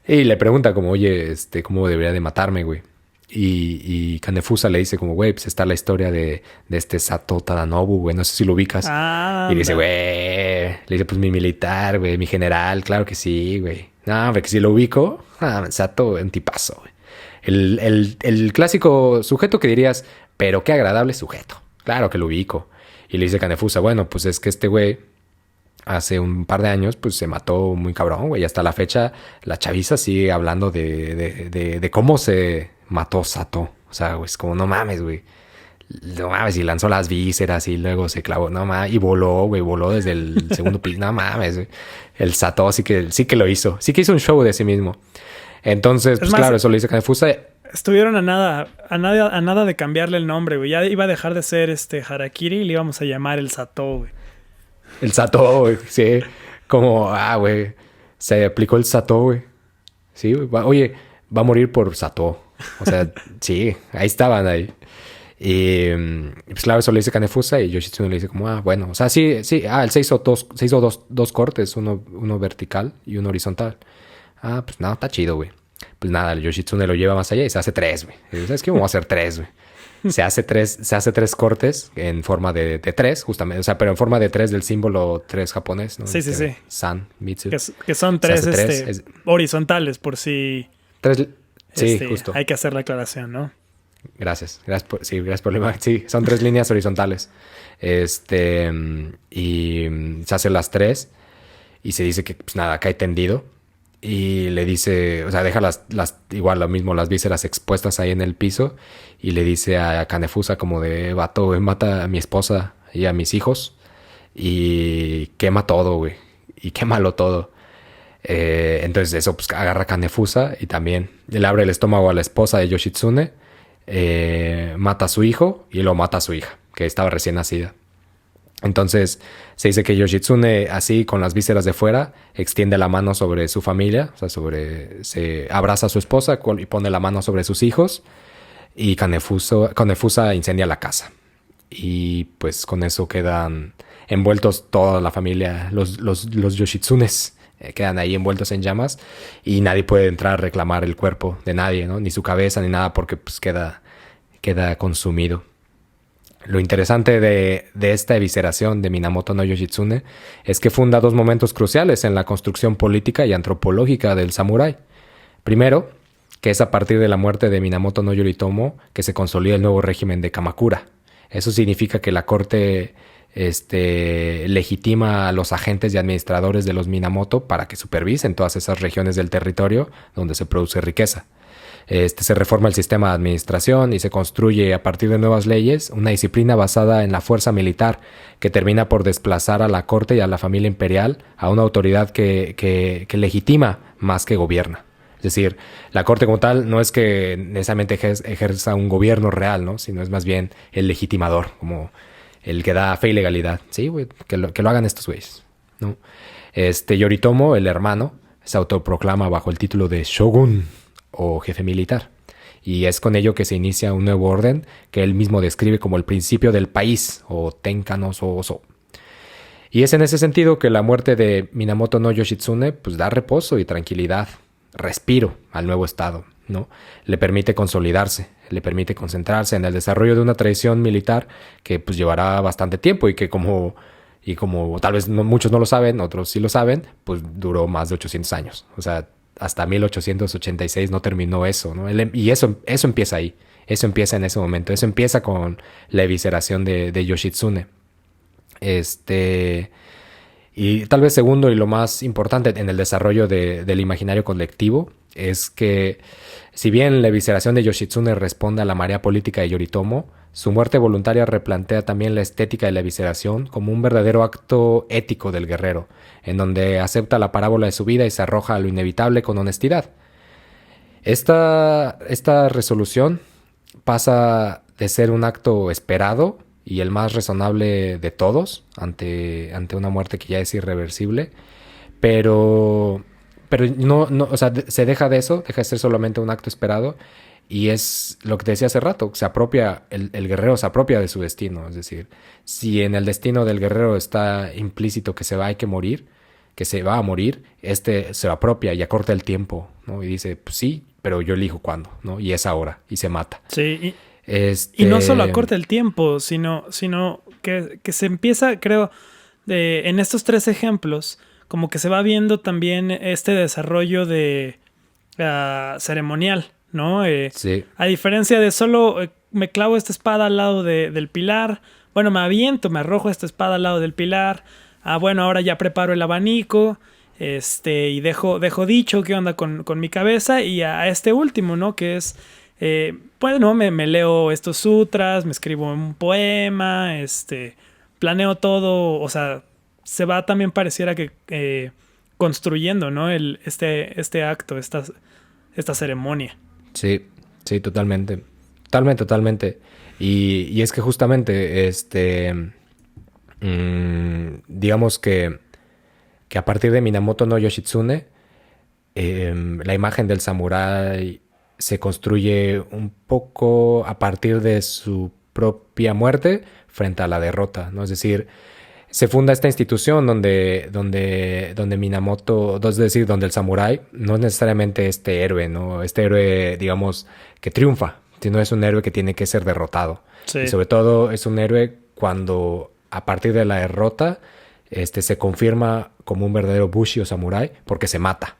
Y le pregunta como, oye, ¿cómo debería de matarme, güey? Y Kanefusa le dice como, güey, pues está la historia de este Sato Tadanobu, güey, no sé si lo ubicas. Y le dice, güey, le dice, pues mi militar, güey, mi general, claro que sí, güey. No, hombre, que si lo ubico, Sato, un tipazo, güey. El clásico sujeto que dirías, pero qué agradable sujeto. Claro que lo ubico. Y le dice Kanefusa, bueno, pues es que este güey hace un par de años pues se mató muy cabrón, güey. Y hasta la fecha la chaviza sigue hablando de cómo se mató Sato. O sea, güey, es como, no mames, güey. No mames, y lanzó las vísceras y luego se clavó, no mames, y voló, güey, voló desde el segundo piso, no mames, güey. El Sato sí que lo hizo. Sí que hizo un show de sí mismo. Entonces, pues claro, eso lo dice Kanefusa. Estuvieron a nada de cambiarle el nombre, güey. Ya iba a dejar de ser Harakiri y le íbamos a llamar el Sato, güey. El Sato, güey, sí. Como, güey, se aplicó el Sato, güey. Sí, güey. Oye, va a morir por Sato. O sea, sí, ahí estaban ahí. Y pues claro, eso le dice Kanefusa y Yoshitsune le dice como, bueno, o sea, sí, él se hizo dos cortes, uno vertical y uno horizontal. Pues nada, está chido, güey. Pues nada, el Yoshitsune lo lleva más allá y se hace 3, güey. ¿Sabes qué? Vamos a hacer 3, güey. Se hace 3 cortes en forma de 3, justamente. O sea, pero en forma de 3 del símbolo 3 japonés, ¿no? Sí. San, Mitsu. Que son 3 horizontales, por si... 3, sí, justo. Hay que hacer la aclaración, ¿no? Gracias por la imagen. Sí, son 3 líneas horizontales. Y se hace las 3 y se dice que, pues nada, cae tendido. Y le dice, o sea, deja igual lo mismo, las vísceras expuestas ahí en el piso. Y le dice a Kanefusa como de, vato, güey, mata a mi esposa y a mis hijos. Y quema todo, güey. Y quémalo todo. Entonces eso, pues agarra a Kanefusa y también le abre el estómago a la esposa de Yoshitsune. Mata a su hijo y lo mata a su hija, que estaba recién nacida. Entonces se dice que Yoshitsune, así con las vísceras de fuera, extiende la mano sobre su familia, o sea, se abraza a su esposa y pone la mano sobre sus hijos, y Kanefusa incendia la casa. Y pues con eso quedan envueltos toda la familia, los Yoshitsunes, quedan ahí envueltos en llamas y nadie puede entrar a reclamar el cuerpo de nadie, ¿no? Ni su cabeza ni nada, porque pues queda consumido. Lo interesante de esta evisceración de Minamoto no Yoshitsune es que funda 2 momentos cruciales en la construcción política y antropológica del samurái. Primero, que es a partir de la muerte de Minamoto no Yoritomo que se consolida el nuevo régimen de Kamakura. Eso significa que la corte legitima a los agentes y administradores de los Minamoto para que supervisen todas esas regiones del territorio donde se produce riqueza. Se reforma el sistema de administración y se construye a partir de nuevas leyes una disciplina basada en la fuerza militar que termina por desplazar a la corte y a la familia imperial a una autoridad que legitima más que gobierna. Es decir, la corte como tal no es que necesariamente ejerza un gobierno real, ¿no? Sino es más bien el legitimador, como el que da fe y legalidad. Sí, güey, que lo hagan estos güeyes, ¿no? Yoritomo, el hermano, se autoproclama bajo el título de Shogun o jefe militar. Y es con ello que se inicia un nuevo orden que él mismo describe como el principio del país, o Tenkan-no Oso. Y es en ese sentido que la muerte de Minamoto no Yoshitsune pues da reposo y tranquilidad, respiro al nuevo estado, ¿no? Le permite consolidarse, le permite concentrarse en el desarrollo de una tradición militar que pues llevará bastante tiempo y que como tal vez muchos no lo saben, otros sí lo saben, pues duró más de 800 años. O sea, hasta 1886 no terminó eso, ¿no? Y eso empieza ahí. Eso empieza en ese momento. Eso empieza con la evisceración de Yoshitsune. Y tal vez segundo y lo más importante en el desarrollo del imaginario colectivo es que si bien la evisceración de Yoshitsune responde a la marea política de Yoritomo, su muerte voluntaria replantea también la estética de la evisceración como un verdadero acto ético del guerrero, en donde acepta la parábola de su vida y se arroja a lo inevitable con honestidad. Esta resolución pasa de ser un acto esperado y el más razonable de todos ante una muerte que ya es irreversible, pero no, o sea, se deja de eso, deja de ser solamente un acto esperado. Y es lo que te decía hace rato, el guerrero se apropia de su destino. Es decir, si en el destino del guerrero está implícito que hay que morir, que se va a morir, se apropia y acorta el tiempo, ¿no? Y dice, pues sí, pero yo elijo cuándo, ¿no? Y es ahora, y se mata. Sí, y no solo acorta el tiempo, sino que se empieza, creo, en estos 3 ejemplos, como que se va viendo también este desarrollo de ceremonial, ¿no? Sí. A diferencia de solo me clavo esta espada al lado del pilar, bueno, me arrojo esta espada al lado del pilar, bueno, ahora ya preparo el abanico, y dejo dicho qué onda con mi cabeza, y a este último, ¿no? Que es, bueno, me leo estos sutras, me escribo un poema, planeo todo, o sea, se va también pareciera que construyendo, ¿no? Este acto, esta ceremonia. Sí, totalmente. Totalmente. Y es que justamente, digamos que a partir de Minamoto no Yoshitsune, la imagen del samurái se construye un poco a partir de su propia muerte frente a la derrota, ¿no? Es decir, se funda esta institución donde Minamoto, es decir, donde el samurái no es necesariamente este héroe, ¿no? Este héroe, digamos, que triunfa, sino es un héroe que tiene que ser derrotado. Sí. Y sobre todo es un héroe cuando a partir de la derrota se confirma como un verdadero bushi o samurái porque se mata.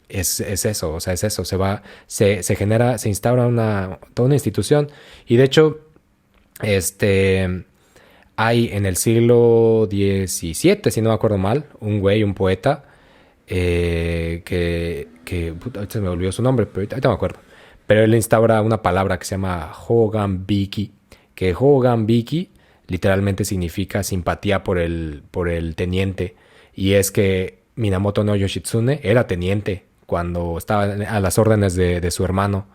Es eso, o sea, es eso. Se genera, se instaura toda una institución. Y de hecho, hay en el siglo XVII, si no me acuerdo mal, un poeta, ahorita se me olvidó su nombre, pero ahorita me acuerdo. Pero él instaura una palabra que se llama Hoganbiki, que Hoganbiki literalmente significa simpatía por el teniente. Y es que Minamoto no Yoshitsune era teniente cuando estaba a las órdenes de su hermano.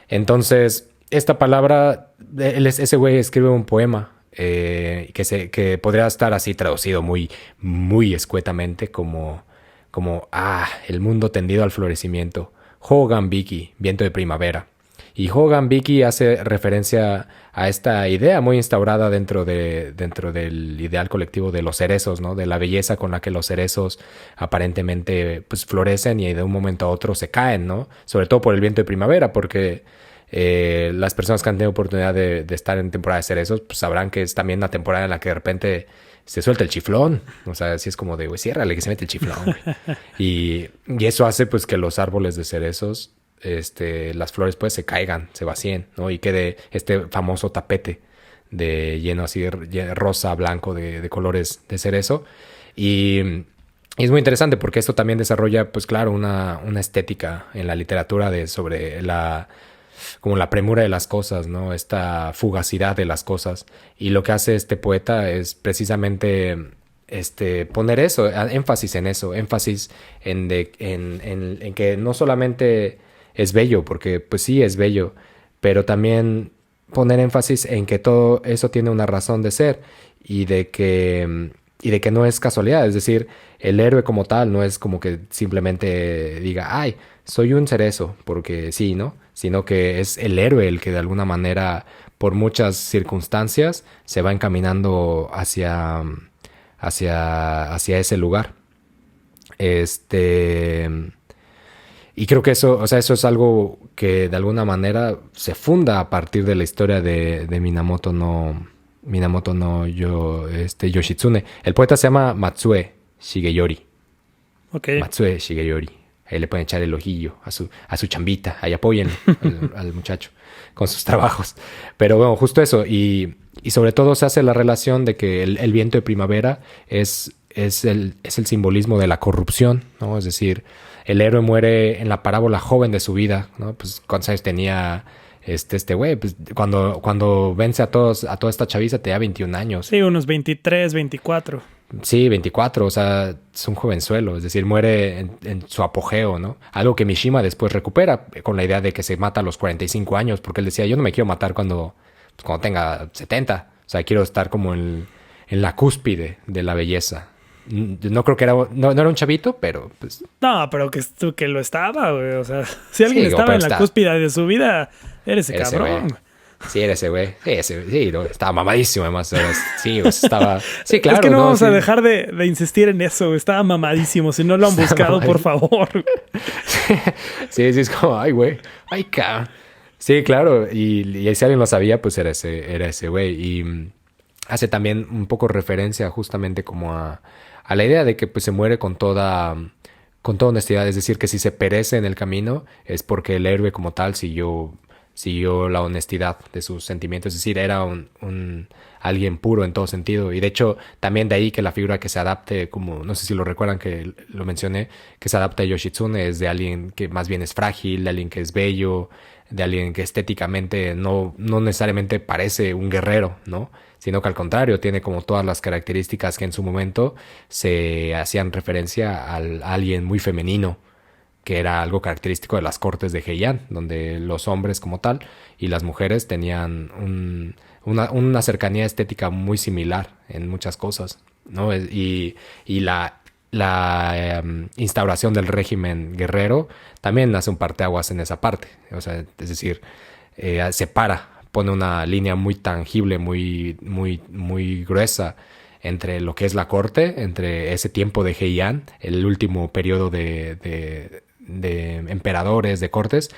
Entonces, esta palabra, ese güey escribe un poema que podría estar así traducido muy, muy escuetamente como el mundo tendido al florecimiento. Hoganbiki, viento de primavera. Y Hoganbiki hace referencia a esta idea muy instaurada dentro del ideal colectivo de los cerezos, ¿no? De la belleza con la que los cerezos aparentemente pues florecen y de un momento a otro se caen, ¿no? Sobre todo por el viento de primavera, porque las personas que han tenido oportunidad de estar en temporada de cerezos pues sabrán que es también una temporada en la que de repente se suelta el chiflón. O sea, así es como de, güey, ciérrale que se mete el chiflón, güey. Y eso hace pues que los árboles de cerezos, las flores pues se caigan, se vacíen, ¿no? Y quede este famoso tapete lleno así rosa, blanco, de colores de cerezo. Y es muy interesante porque esto también desarrolla, pues claro, una estética en la literatura sobre como la premura de las cosas, ¿no? Esta fugacidad de las cosas. Y lo que hace este poeta es precisamente poner eso, énfasis en eso, énfasis en que no solamente es bello, porque pues sí es bello, pero también poner énfasis en que todo eso tiene una razón de ser y de que no es casualidad. Es decir, el héroe como tal no es como que simplemente diga, ay, soy un cerezo, porque sí, ¿no? Sino que es el héroe el que de alguna manera, por muchas circunstancias, se va encaminando hacia ese lugar. Y creo que eso, o sea, eso es algo que de alguna manera se funda a partir de la historia de Minamoto no Yoshitsune. El poeta se llama Matsue Shigeyori. Okay. Matsue Shigeyori. Ahí le pueden echar el ojillo a su chambita. Ahí apoyen al muchacho con sus trabajos. Pero bueno, justo eso. Y sobre todo se hace la relación de que el viento de primavera es el simbolismo de la corrupción, ¿no? Es decir, el héroe muere en la parábola joven de su vida, ¿no? Pues ¿cuántos años tenía este güey? Pues cuando vence a toda esta chaviza tenía 21 años. Sí, unos 23, 24. Sí, 24, o sea, es un jovenzuelo, es decir, muere en su apogeo, ¿no? Algo que Mishima después recupera con la idea de que se mata a los 45 años, porque él decía, yo no me quiero matar cuando tenga 70, o sea, quiero estar como en la cúspide de la belleza. No creo que no era un chavito, pero pues... No, pero que lo estaba, güey, o sea, si alguien estaba en la cúspide de su vida, eres ese cabrón, güey. Sí, era ese güey. Sí, no, estaba mamadísimo además. Sí, estaba... Sí, claro. Es que no vamos a dejar de insistir en eso. Estaba mamadísimo. Si no lo han buscado, por favor. Sí, es como, ay, güey. Ay, cabrón. Sí, claro. Y si alguien lo sabía, pues era ese güey. Y hace también un poco referencia justamente como a la idea de que pues se muere con toda honestidad. Es decir, que si se perece en el camino es porque el héroe como tal siguió la honestidad de sus sentimientos, es decir, era alguien puro en todo sentido. Y de hecho, también de ahí que la figura que se adapte, como no sé si lo recuerdan que lo mencioné, que se adapta a Yoshitsune, es de alguien que más bien es frágil, de alguien que es bello, de alguien que estéticamente no necesariamente parece un guerrero, ¿no? Sino que al contrario, tiene como todas las características que en su momento se hacían referencia a alguien muy femenino, que era algo característico de las cortes de Heian, donde los hombres como tal y las mujeres tenían una cercanía estética muy similar en muchas cosas, ¿no? Y la instauración del régimen guerrero también hace un parteaguas en esa parte. O sea, es decir, pone una línea muy tangible, muy, muy, muy gruesa entre lo que es la corte, entre ese tiempo de Heian, el último periodo de emperadores, de cortes,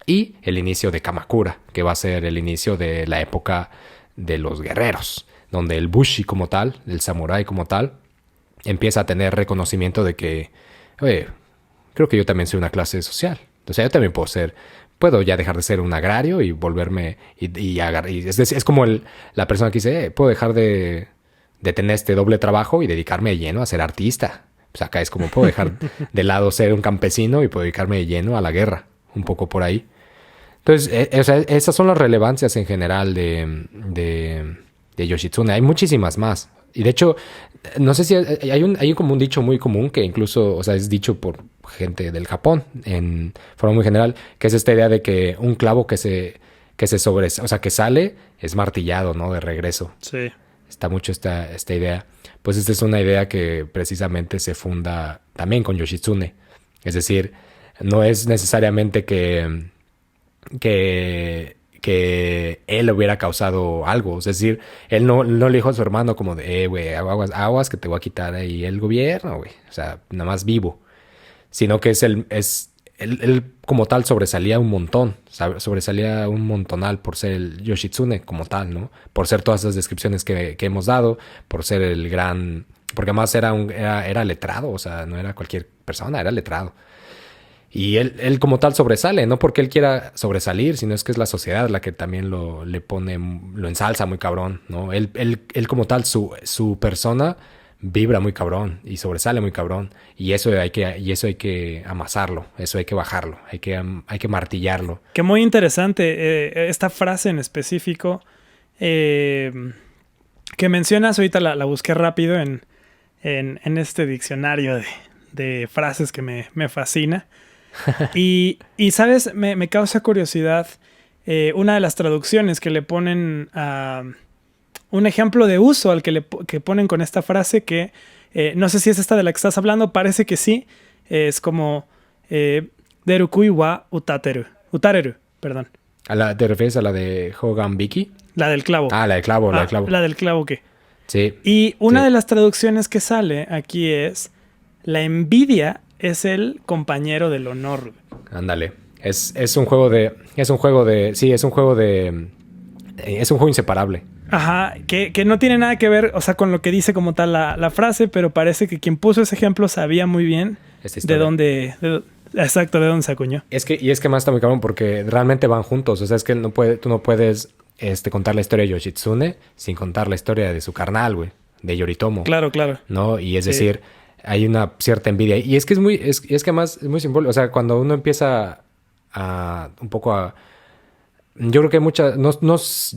y el inicio de Kamakura, que va a ser el inicio de la época de los guerreros, donde el bushi como tal, el samurái como tal, empieza a tener reconocimiento de que, oye, creo que yo también soy una clase social. O sea, yo también puedo ya dejar de ser un agrario y volverme, es como la persona que dice, puedo dejar de tener este doble trabajo y dedicarme de lleno a ser artista. Pues acá es como puedo dejar de lado ser un campesino y puedo dedicarme de lleno a la guerra, un poco por ahí. Entonces, o sea, esas son las relevancias en general de Yoshitsune. Hay muchísimas más. Y de hecho, no sé si hay como un dicho muy común que incluso, o sea, es dicho por gente del Japón en forma muy general, que es esta idea de que un clavo que sale es martillado, ¿no? De regreso. Sí. Está mucho esta idea. Pues esta es una idea que precisamente se funda también con Yoshitsune. Es decir, no es necesariamente que él hubiera causado algo. Es decir, él no le dijo a su hermano como de, güey, aguas que te voy a quitar ahí el gobierno, güey. O sea, nada más vivo. Sino que él como tal sobresalía un montón, sobresalía un montonal por ser el Yoshitsune como tal, ¿no? Por ser todas esas descripciones que hemos dado, por ser el gran... Porque además era letrado, o sea, no era cualquier persona, era letrado. Y él como tal sobresale, no porque él quiera sobresalir, sino es que es la sociedad la que también lo ensalza muy cabrón, ¿no? Él como tal, su persona vibra muy cabrón y sobresale muy cabrón. Y eso hay que amasarlo, eso hay que bajarlo, hay que martillarlo. Que muy interesante esta frase en específico que mencionas, ahorita la busqué rápido en este diccionario de frases que me fascina. Y ¿sabes? Me causa curiosidad una de las traducciones que le ponen a un ejemplo de uso al que ponen con esta frase que no sé si es esta de la que estás hablando, parece que sí. Es como Derukui wa utareru, perdón. ¿Te refieres a la de Hogan Biki? La del clavo. La del clavo, la del clavo. La del clavo, ¿qué? Sí. Y una de las traducciones que sale aquí es: la envidia es el compañero del honor. Ándale. Es un juego de... Sí, es un juego inseparable. Ajá, que no tiene nada que ver, o sea, con lo que dice como tal la frase, pero parece que quien puso ese ejemplo sabía muy bien de dónde se acuñó. Es que más está muy cabrón porque realmente van juntos. O sea, es que tú no puedes contar la historia de Yoshitsune sin contar la historia de su carnal, güey, de Yoritomo. Claro. ¿No? Y es decir, hay una cierta envidia. Y es que es que además es muy simbólico. O sea, cuando uno empieza un poco a... Yo creo que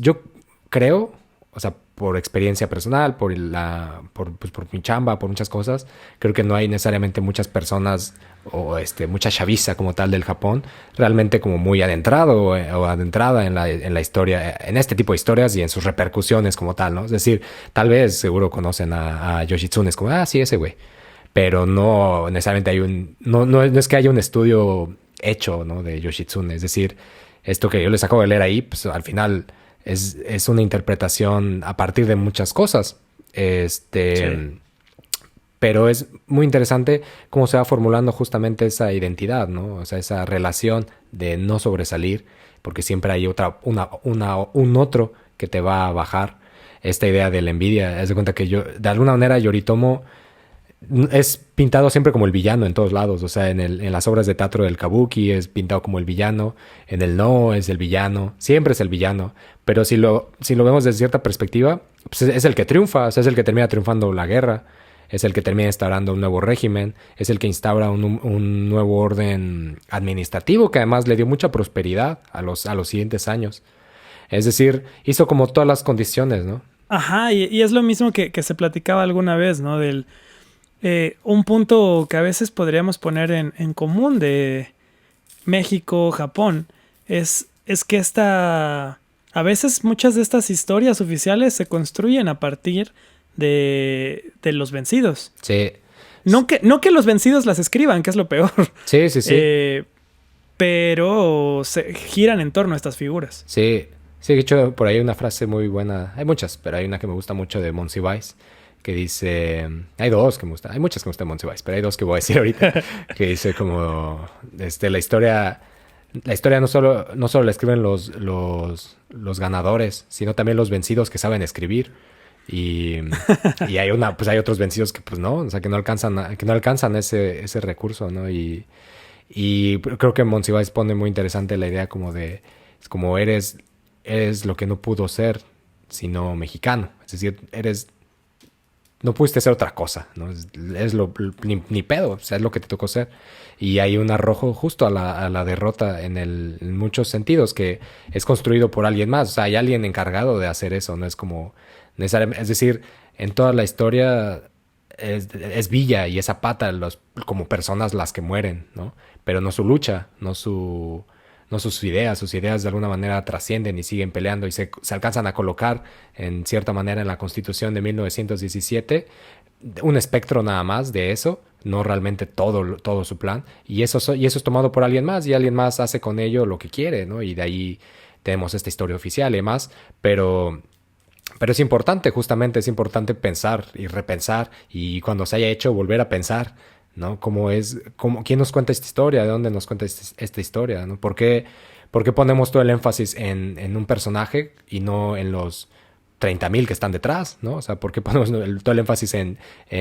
yo creo, o sea, por experiencia personal, por mi chamba, por muchas cosas, creo que no hay necesariamente muchas personas o mucha chaviza como tal del Japón realmente como muy adentrado o adentrada en la historia, en este tipo de historias y en sus repercusiones como tal, ¿no? Es decir, tal vez seguro conocen a Yoshitsune, es como, sí, ese güey. Pero no necesariamente no es que haya un estudio hecho, ¿no? De Yoshitsune. Es decir, esto que yo les acabo de leer ahí, pues al final es una interpretación a partir de muchas cosas. Sí. Pero es muy interesante cómo se va formulando justamente esa identidad, ¿no? O sea, esa relación de no sobresalir, porque siempre hay un otro que te va a bajar. Esta idea de la envidia. Haz de cuenta que de alguna manera, Yoritomo es pintado siempre como el villano en todos lados. O sea, en las obras de teatro del Kabuki es pintado como el villano. En el No es el villano. Siempre es el villano. Pero si lo vemos desde cierta perspectiva, pues es el que triunfa. O sea, es el que termina triunfando la guerra. Es el que termina instaurando un nuevo régimen. Es el que instaura un nuevo orden administrativo que además le dio mucha prosperidad a los siguientes años. Es decir, hizo como todas las condiciones, ¿no? Ajá, y es lo mismo que se platicaba alguna vez, ¿no? Del... un punto que a veces podríamos poner en común de México, Japón, es que a veces muchas de estas historias oficiales se construyen a partir de los vencidos. Sí. No que los vencidos las escriban, que es lo peor. Sí. Pero se giran en torno a estas figuras. Sí, de hecho, por ahí hay una frase muy buena. Hay muchas, pero hay una que me gusta mucho de Monsiváis, que dice... Hay dos que me gustan. Hay muchas que me gustan de Monsiváis, pero hay dos que voy a decir ahorita. Que dice como... la historia no solo la escriben los ganadores, sino también los vencidos que saben escribir. Y hay hay otros vencidos que pues no, o sea, que no alcanzan ese recurso, ¿no? Y creo que Monsiváis pone muy interesante la idea como de... Es como eres lo que no pudo ser, sino mexicano. Es decir, no pudiste ser otra cosa, ¿no? Ni pedo, o sea, es lo que te tocó ser. Y hay un arrojo justo a la derrota en muchos sentidos, que es construido por alguien más. O sea, hay alguien encargado de hacer eso, no es como necesariamente. Es decir, en toda la historia es Villa y es Zapata como personas las que mueren, ¿no? Pero no su lucha, no sus ideas. Sus ideas de alguna manera trascienden y siguen peleando y se alcanzan a colocar en cierta manera en la Constitución de 1917 un espectro nada más de eso, no realmente todo su plan, y eso es tomado por alguien más y alguien más hace con ello lo que quiere, ¿no? Y de ahí tenemos esta historia oficial y demás, pero es importante, justamente es importante pensar y repensar, y cuando se haya hecho volver a pensar, ¿no? ¿Quién nos cuenta esta historia? ¿De dónde nos cuenta esta historia? ¿No? ¿Por qué ponemos todo el énfasis en un personaje y no en los 30,000 que están detrás, ¿no? O sea, ¿por qué ponemos todo el énfasis en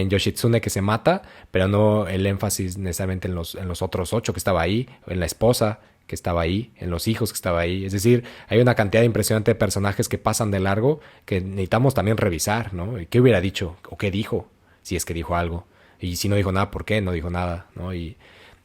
Yoshitsune que se mata, pero no el énfasis necesariamente en los otros 8 que estaba ahí, en la esposa que estaba ahí, en los hijos que estaba ahí? Es decir, hay una cantidad impresionante de personajes que pasan de largo que necesitamos también revisar, ¿no? ¿Qué hubiera dicho? ¿O qué dijo? Si es que dijo algo. Y si no dijo nada, ¿por qué no dijo nada? ¿No? Y,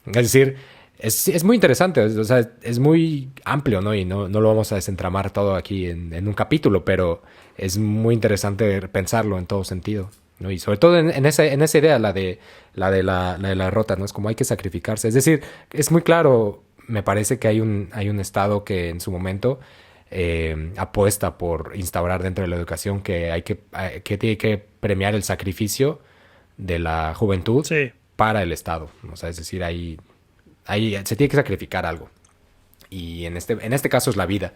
es decir, es muy interesante, o sea, es muy amplio, ¿no? Y no lo vamos a desentramar todo aquí en un capítulo, pero es muy interesante pensarlo en todo sentido, ¿no? Y sobre todo en esa idea, la de la derrota, ¿no? Es como hay que sacrificarse. Es decir, es muy claro, me parece que hay un Estado que en su momento apuesta por instaurar dentro de la educación que tiene que premiar el sacrificio de la juventud para el Estado. O sea, es decir, ahí se tiene que sacrificar algo. Y en este caso es la vida.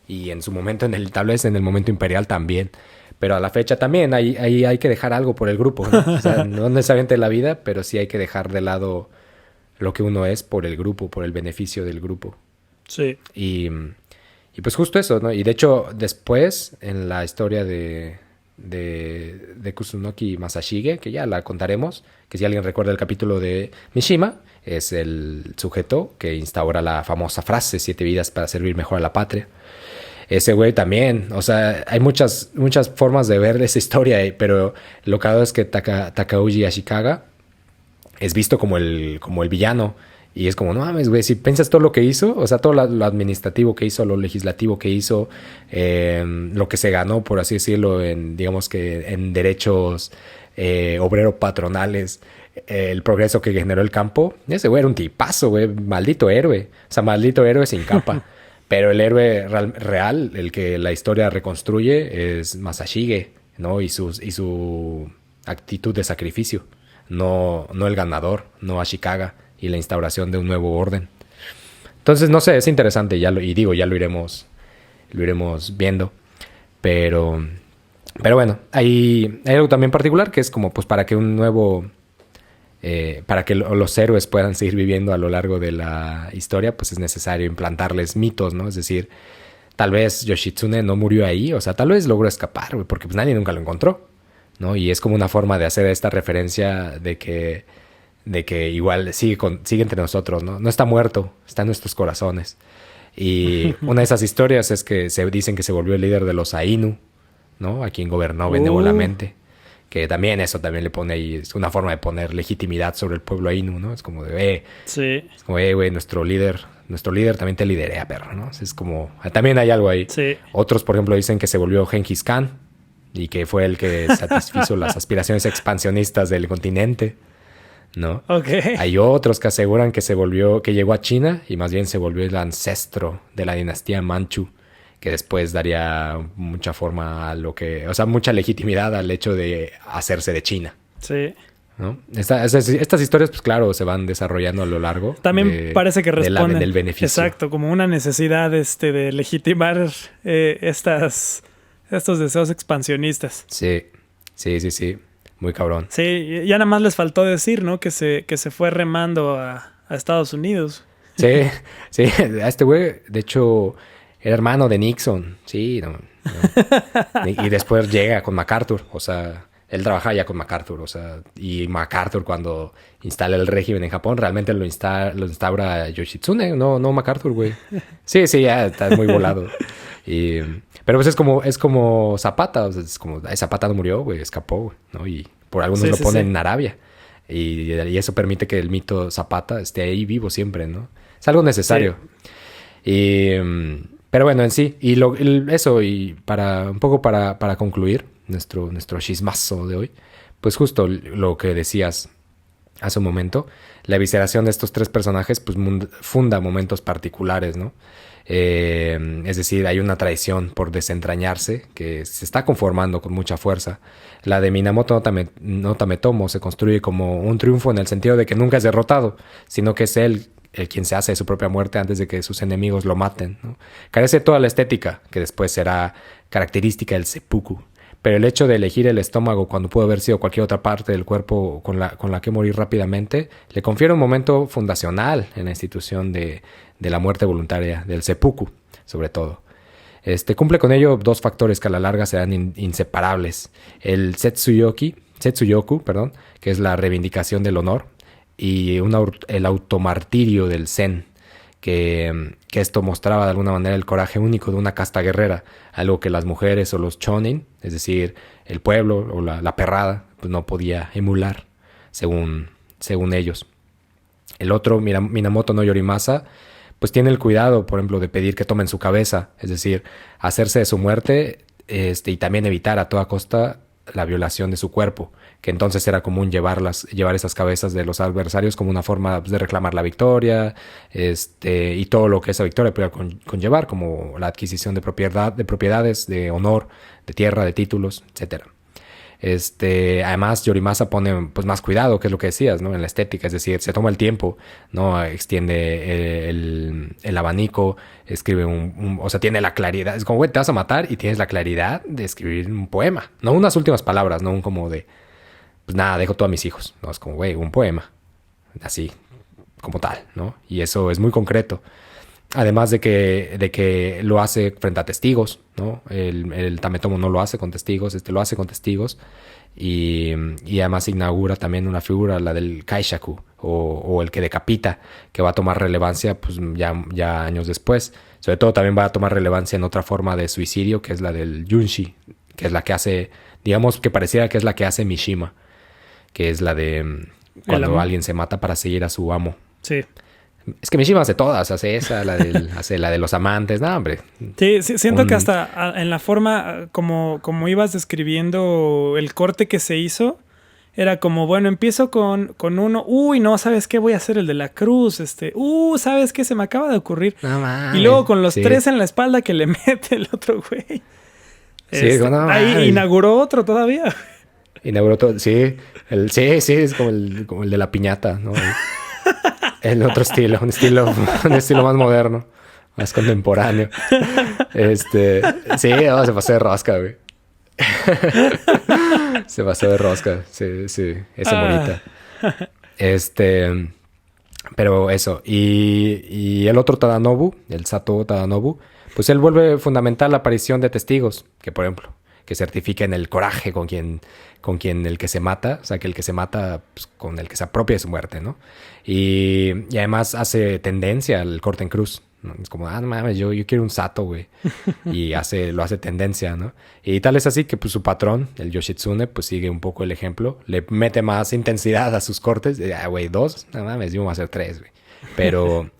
Y en su momento, tal vez en el momento imperial también. Pero a la fecha también hay que dejar algo por el grupo, ¿no? O sea, no necesariamente la vida, pero sí hay que dejar de lado lo que uno es por el grupo, por el beneficio del grupo. Sí. Y pues justo eso, ¿no? Y de hecho, después, en la historia de Kusunoki Masashige, que ya la contaremos, que si alguien recuerda el capítulo de Mishima, es el sujeto que instaura la famosa frase 7 vidas para servir mejor a la patria. Ese güey también, o sea, hay muchas formas de ver esa historia, pero lo que hago es que Takauji Ashikaga es visto como el villano. Y es como, no mames, güey, si piensas todo lo que hizo, o sea, todo lo administrativo que hizo, lo legislativo que hizo, lo que se ganó, por así decirlo, digamos que en derechos obrero-patronales, el progreso que generó el campo, ese güey era un tipazo, güey, maldito héroe. O sea, maldito héroe sin capa. Pero el héroe real, el que la historia reconstruye, es Masashige, ¿no? Y su actitud de sacrificio, no el ganador, no Ashikaga. Y la instauración de un nuevo orden. Entonces, no sé, es interesante, ya lo iremos viendo. Pero bueno, hay algo también particular que es como pues para que para que los héroes puedan seguir viviendo a lo largo de la historia, pues es necesario implantarles mitos, ¿no? Es decir, tal vez Yoshitsune no murió ahí, o sea, tal vez logró escapar, porque pues nadie nunca lo encontró, ¿no? Y es como una forma de hacer esta referencia de que igual sigue entre nosotros, ¿no? No está muerto, está en nuestros corazones. Y una de esas historias es que dicen que se volvió el líder de los Ainu, ¿no? A quien gobernó benévolamente. Que también eso también le pone ahí, es una forma de poner legitimidad sobre el pueblo Ainu, ¿no? Es como de, sí. Es como, güey, nuestro líder también te liderea, perro, ¿no? Es como, también hay algo ahí. Sí. Otros, por ejemplo, dicen que se volvió Genghis Khan y que fue el que satisfizo las aspiraciones expansionistas del continente, ¿no? Okay. Hay otros que aseguran que llegó a China y más bien se volvió el ancestro de la dinastía Manchu, que después daría mucha forma a mucha legitimidad al hecho de hacerse de China. Sí. ¿No? Estas historias, pues claro, se van desarrollando a lo largo. También parece que responden del beneficio. Exacto, como una necesidad de legitimar estos deseos expansionistas. Sí. Muy cabrón. Sí, ya nada más les faltó decir, ¿no? Que se fue remando a Estados Unidos. Sí, a este güey, de hecho, era hermano de Nixon. Sí, no. Y después llega con MacArthur, o sea, él trabajaba ya con MacArthur, o sea, y MacArthur cuando instala el régimen en Japón, realmente lo instaura Yoshitsune, no MacArthur, güey. Sí, ya está muy volado. Pero pues es como Zapata, o sea, es como Zapata no murió, güey, escapó, güey, ¿no? Y por algunos lo ponen en Arabia. Y eso permite que el mito Zapata esté ahí vivo siempre, ¿no? Es algo necesario. Sí. Pero bueno, en sí, eso, y un poco para concluir nuestro chismazo de hoy, pues justo lo que decías hace un momento, la evisceración de estos 3 personajes pues funda momentos particulares, ¿no? Es decir, hay una tradición por desentrañarse que se está conformando con mucha fuerza. La de Minamoto no Tametomo se construye como un triunfo en el sentido de que nunca es derrotado, sino que es él quien se hace de su propia muerte antes de que sus enemigos lo maten, ¿no? Carece de toda la estética que después será característica del seppuku, pero el hecho de elegir el estómago cuando pudo haber sido cualquier otra parte del cuerpo con la que morir rápidamente le confiere un momento fundacional en la institución de la muerte voluntaria, del seppuku, sobre todo. Cumple con ello dos factores que a la larga serán inseparables. El Setsuyoku, perdón, que es la reivindicación del honor, y el automartirio del Zen, que esto mostraba de alguna manera el coraje único de una casta guerrera, algo que las mujeres o los chonin, es decir, el pueblo o la perrada, pues no podía emular, según ellos. El otro, Minamoto no Yorimasa, pues tiene el cuidado, por ejemplo, de pedir que tomen su cabeza, es decir, hacerse de su muerte, y también evitar a toda costa la violación de su cuerpo, que entonces era común llevar esas cabezas de los adversarios como una forma, pues, de reclamar la victoria, y todo lo que esa victoria pudiera conllevar, como la adquisición de propiedades, de honor, de tierra, de títulos, etcétera. Además, Yorimasa pone, pues, más cuidado, que es lo que decías, ¿no? En la estética, es decir, se toma el tiempo, ¿no? Extiende el abanico, escribe o sea, tiene la claridad. Es como, güey, te vas a matar y tienes la claridad de escribir un poema. No unas últimas palabras, no un como de, pues nada, dejo todo a mis hijos. No, es como, güey, un poema. Así, como tal, ¿no? Y eso es muy concreto. Además de que lo hace frente a testigos, ¿no? El Tametomo no lo hace con testigos, lo hace con testigos. Y además inaugura también una figura, la del Kaishaku, o el que decapita, que va a tomar relevancia, pues, ya años después. Sobre todo también va a tomar relevancia en otra forma de suicidio, que es la del Yunshi, que es la que hace, digamos que pareciera que es la que hace Mishima, que es la de cuando alguien se mata para seguir a su amo. Sí. Es que Mishima hace todas, hace esa, hace la de los amantes, no, hombre. Sí, siento que hasta en la forma como ibas describiendo el corte que se hizo, era como, bueno, empiezo con uno, uy, no, ¿sabes qué? Voy a hacer el de la cruz, ¿sabes qué? Se me acaba de ocurrir. No, y luego con los tres en la espalda que le mete el otro güey. Sí, ahí inauguró otro todavía. Inauguró todo, sí. Sí, es como el de la piñata, ¿no? El otro estilo, un estilo más moderno, más contemporáneo. Sí, se pasó de rosca, güey. Se pasó de rosca, sí, ese morita. Pero eso, y el otro Tadanobu, el Sato Tadanobu, pues él vuelve fundamental la aparición de testigos, que por ejemplo, que certifiquen el coraje con quien el que se mata, o sea, que el que se mata, pues, con el que se apropia de su muerte, ¿no? Y además hace tendencia al corte en cruz, ¿no? Es como, no mames, yo quiero un Sato, güey. Y lo hace tendencia, ¿no? Y tal es así que, pues, su patrón, el Yoshitsune, pues sigue un poco el ejemplo, le mete más intensidad a sus cortes. Güey, 2, no mames, yo voy a hacer 3, güey. Pero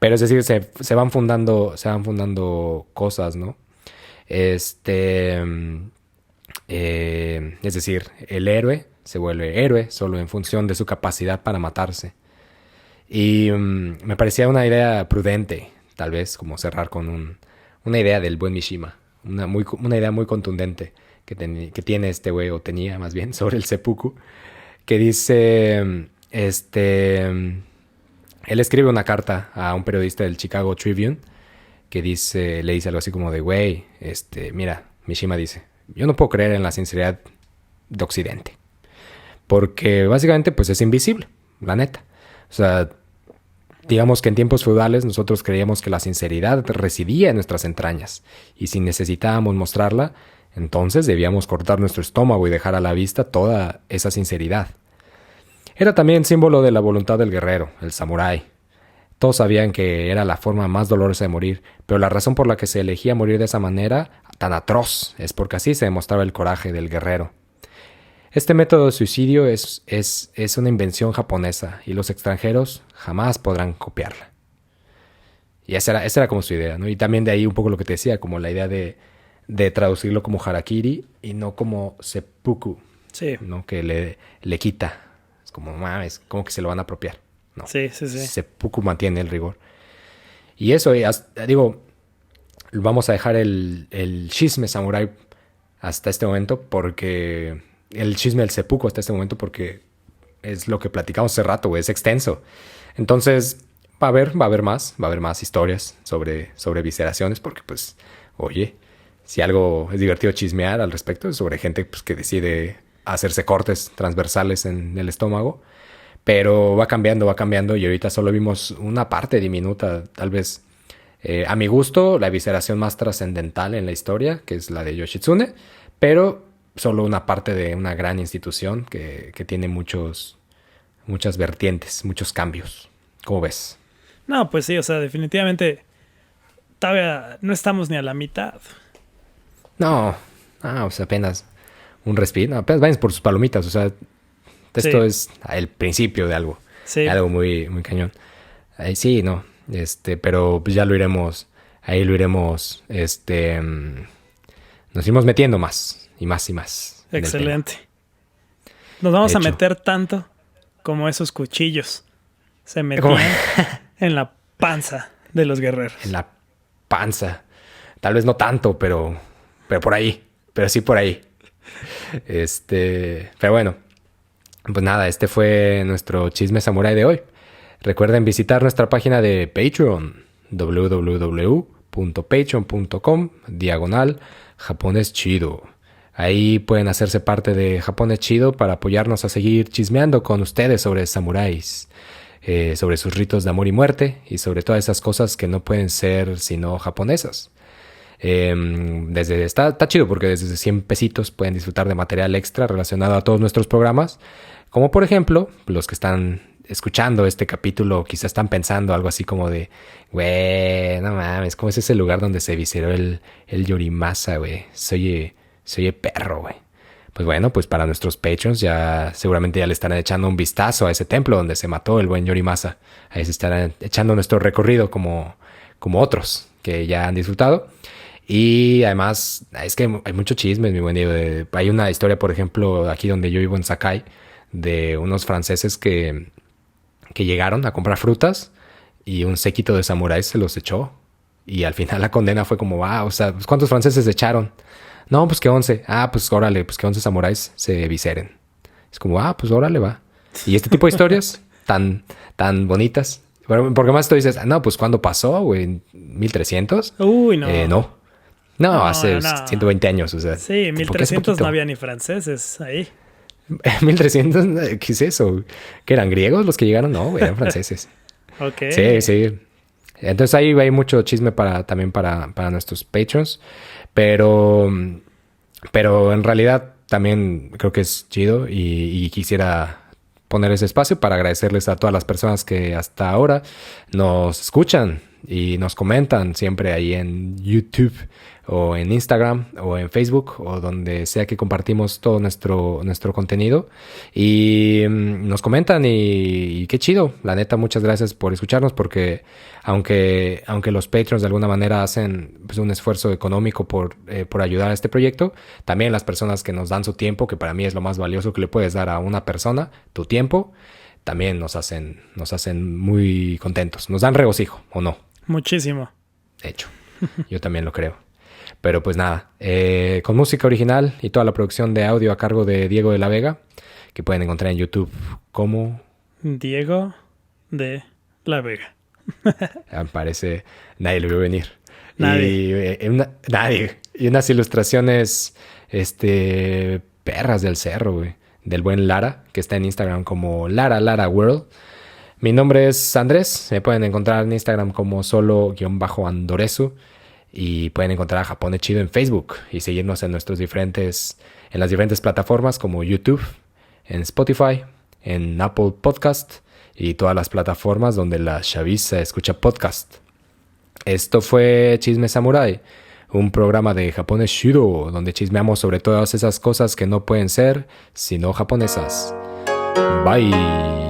es decir, se van fundando cosas, ¿no? Es decir, el héroe se vuelve héroe solo en función de su capacidad para matarse. Y me parecía una idea prudente, tal vez, como cerrar con una idea del buen Mishima. Una idea muy contundente que tiene este güey, o tenía más bien, sobre el seppuku. Que dice, él escribe una carta a un periodista del Chicago Tribune que le dice algo así como de, güey, mira, Mishima dice, yo no puedo creer en la sinceridad de Occidente. Porque básicamente, pues, es invisible, la neta. O sea, digamos que en tiempos feudales nosotros creíamos que la sinceridad residía en nuestras entrañas. Y si necesitábamos mostrarla, entonces debíamos cortar nuestro estómago y dejar a la vista toda esa sinceridad. Era también símbolo de la voluntad del guerrero, el samurái. Todos sabían que era la forma más dolorosa de morir, pero la razón por la que se elegía morir de esa manera tan atroz es porque así se demostraba el coraje del guerrero. Este método de suicidio es una invención japonesa y los extranjeros jamás podrán copiarla. Y esa era como su idea, ¿no? Y también de ahí un poco lo que te decía, como la idea de traducirlo como harakiri y no como seppuku, sí, ¿no? Que le quita. Es como, mames, como que se lo van a apropiar. No. Sí. Seppuku mantiene el rigor. Y eso, digo, vamos a dejar el chisme samurái hasta este momento porque... El chisme del seppuku hasta este momento porque es lo que platicamos hace rato, güey, es extenso. Entonces, va a haber más historias sobre visceraciones porque, pues, oye, si algo es divertido chismear al respecto es sobre gente, pues, que decide hacerse cortes transversales en el estómago. Pero va cambiando y ahorita solo vimos una parte diminuta, tal vez, A mi gusto, la evisceración más trascendental en la historia, que es la de Yoshitsune, pero solo una parte de una gran institución que tiene muchas vertientes, muchos cambios. ¿Cómo ves? No, pues sí, o sea, definitivamente todavía no estamos ni a la mitad. No, o sea, apenas un respiro. No, apenas vayan por sus palomitas, o sea, esto es el principio de algo. Sí. Algo muy, muy cañón. Sí, no. Pero pues ya lo iremos. Ahí lo iremos. Nos iremos metiendo más. Y más y más. Excelente. Nos vamos a meter tanto como esos cuchillos se metían en la panza de los guerreros. En la panza. Tal vez no tanto, pero por ahí. Pero sí por ahí. Pero bueno. Pues nada, este fue nuestro chisme samurái de hoy. Recuerden visitar nuestra página de Patreon, www.patreon.com/Japones Chido. Ahí pueden hacerse parte de Japones Chido para apoyarnos a seguir chismeando con ustedes sobre samuráis, sobre sus ritos de amor y muerte y sobre todas esas cosas que no pueden ser sino japonesas. Está chido porque desde 100 pesitos pueden disfrutar de material extra relacionado a todos nuestros programas, como por ejemplo, los que están escuchando este capítulo quizás están pensando algo así como de, güey, no mames, ¿cómo es ese lugar donde se visceró el Yorimasa, güey? Soy perro, güey. Pues bueno, pues para nuestros Patreons seguramente ya le estarán echando un vistazo a ese templo donde se mató el buen Yorimasa. Ahí se estarán echando nuestro recorrido como otros que ya han disfrutado. Y además, es que hay mucho chisme, mi buen Diego. Hay una historia, por ejemplo, aquí donde yo vivo en Sakai, de unos franceses que llegaron a comprar frutas y un séquito de samuráis se los echó. Y al final la condena fue como, o sea, ¿cuántos franceses se echaron? No, pues que 11. Pues órale, pues que 11 samuráis se visceren. Es como, pues órale, va. Y este tipo de historias tan bonitas. Porque más tú dices, no, pues ¿cuándo pasó, güey? ¿1300? Uy, no. No, hace 120 años, o sea. Sí, 1300 no había ni franceses ahí. 1300, ¿qué es eso? ¿Que eran griegos los que llegaron? No, güey, eran franceses. Ok. Sí. Entonces ahí hay mucho chisme también para nuestros patrons. Pero en realidad también creo que es chido y quisiera poner ese espacio para agradecerles a todas las personas que hasta ahora nos escuchan y nos comentan siempre ahí en YouTube o en Instagram o en Facebook o donde sea que compartimos todo nuestro contenido y nos comentan y qué chido, la neta, muchas gracias por escucharnos porque aunque los Patreons de alguna manera hacen pues, un esfuerzo económico por ayudar a este proyecto, también las personas que nos dan su tiempo, que para mí es lo más valioso que le puedes dar a una persona, tu tiempo, también nos hacen muy contentos, nos dan regocijo, ¿o no? Muchísimo. De hecho, yo también lo creo. Pero pues nada, con música original y toda la producción de audio a cargo de Diego de la Vega, que pueden encontrar en YouTube como Diego de la Vega. Parece, nadie lo vio venir. Nadie. Nadie. Y unas ilustraciones perras del cerro, güey. Del buen Lara, que está en Instagram como Lara World. Mi nombre es Andrés. Me pueden encontrar en Instagram como solo_andoresu. Y pueden encontrar a Japones Chido en Facebook. Y seguirnos en las diferentes plataformas como YouTube, en Spotify, en Apple Podcast y todas las plataformas donde la chaviza escucha podcast. Esto fue Chisme Samurai, un programa de Japones Chido, donde chismeamos sobre todas esas cosas que no pueden ser sino japonesas. Bye.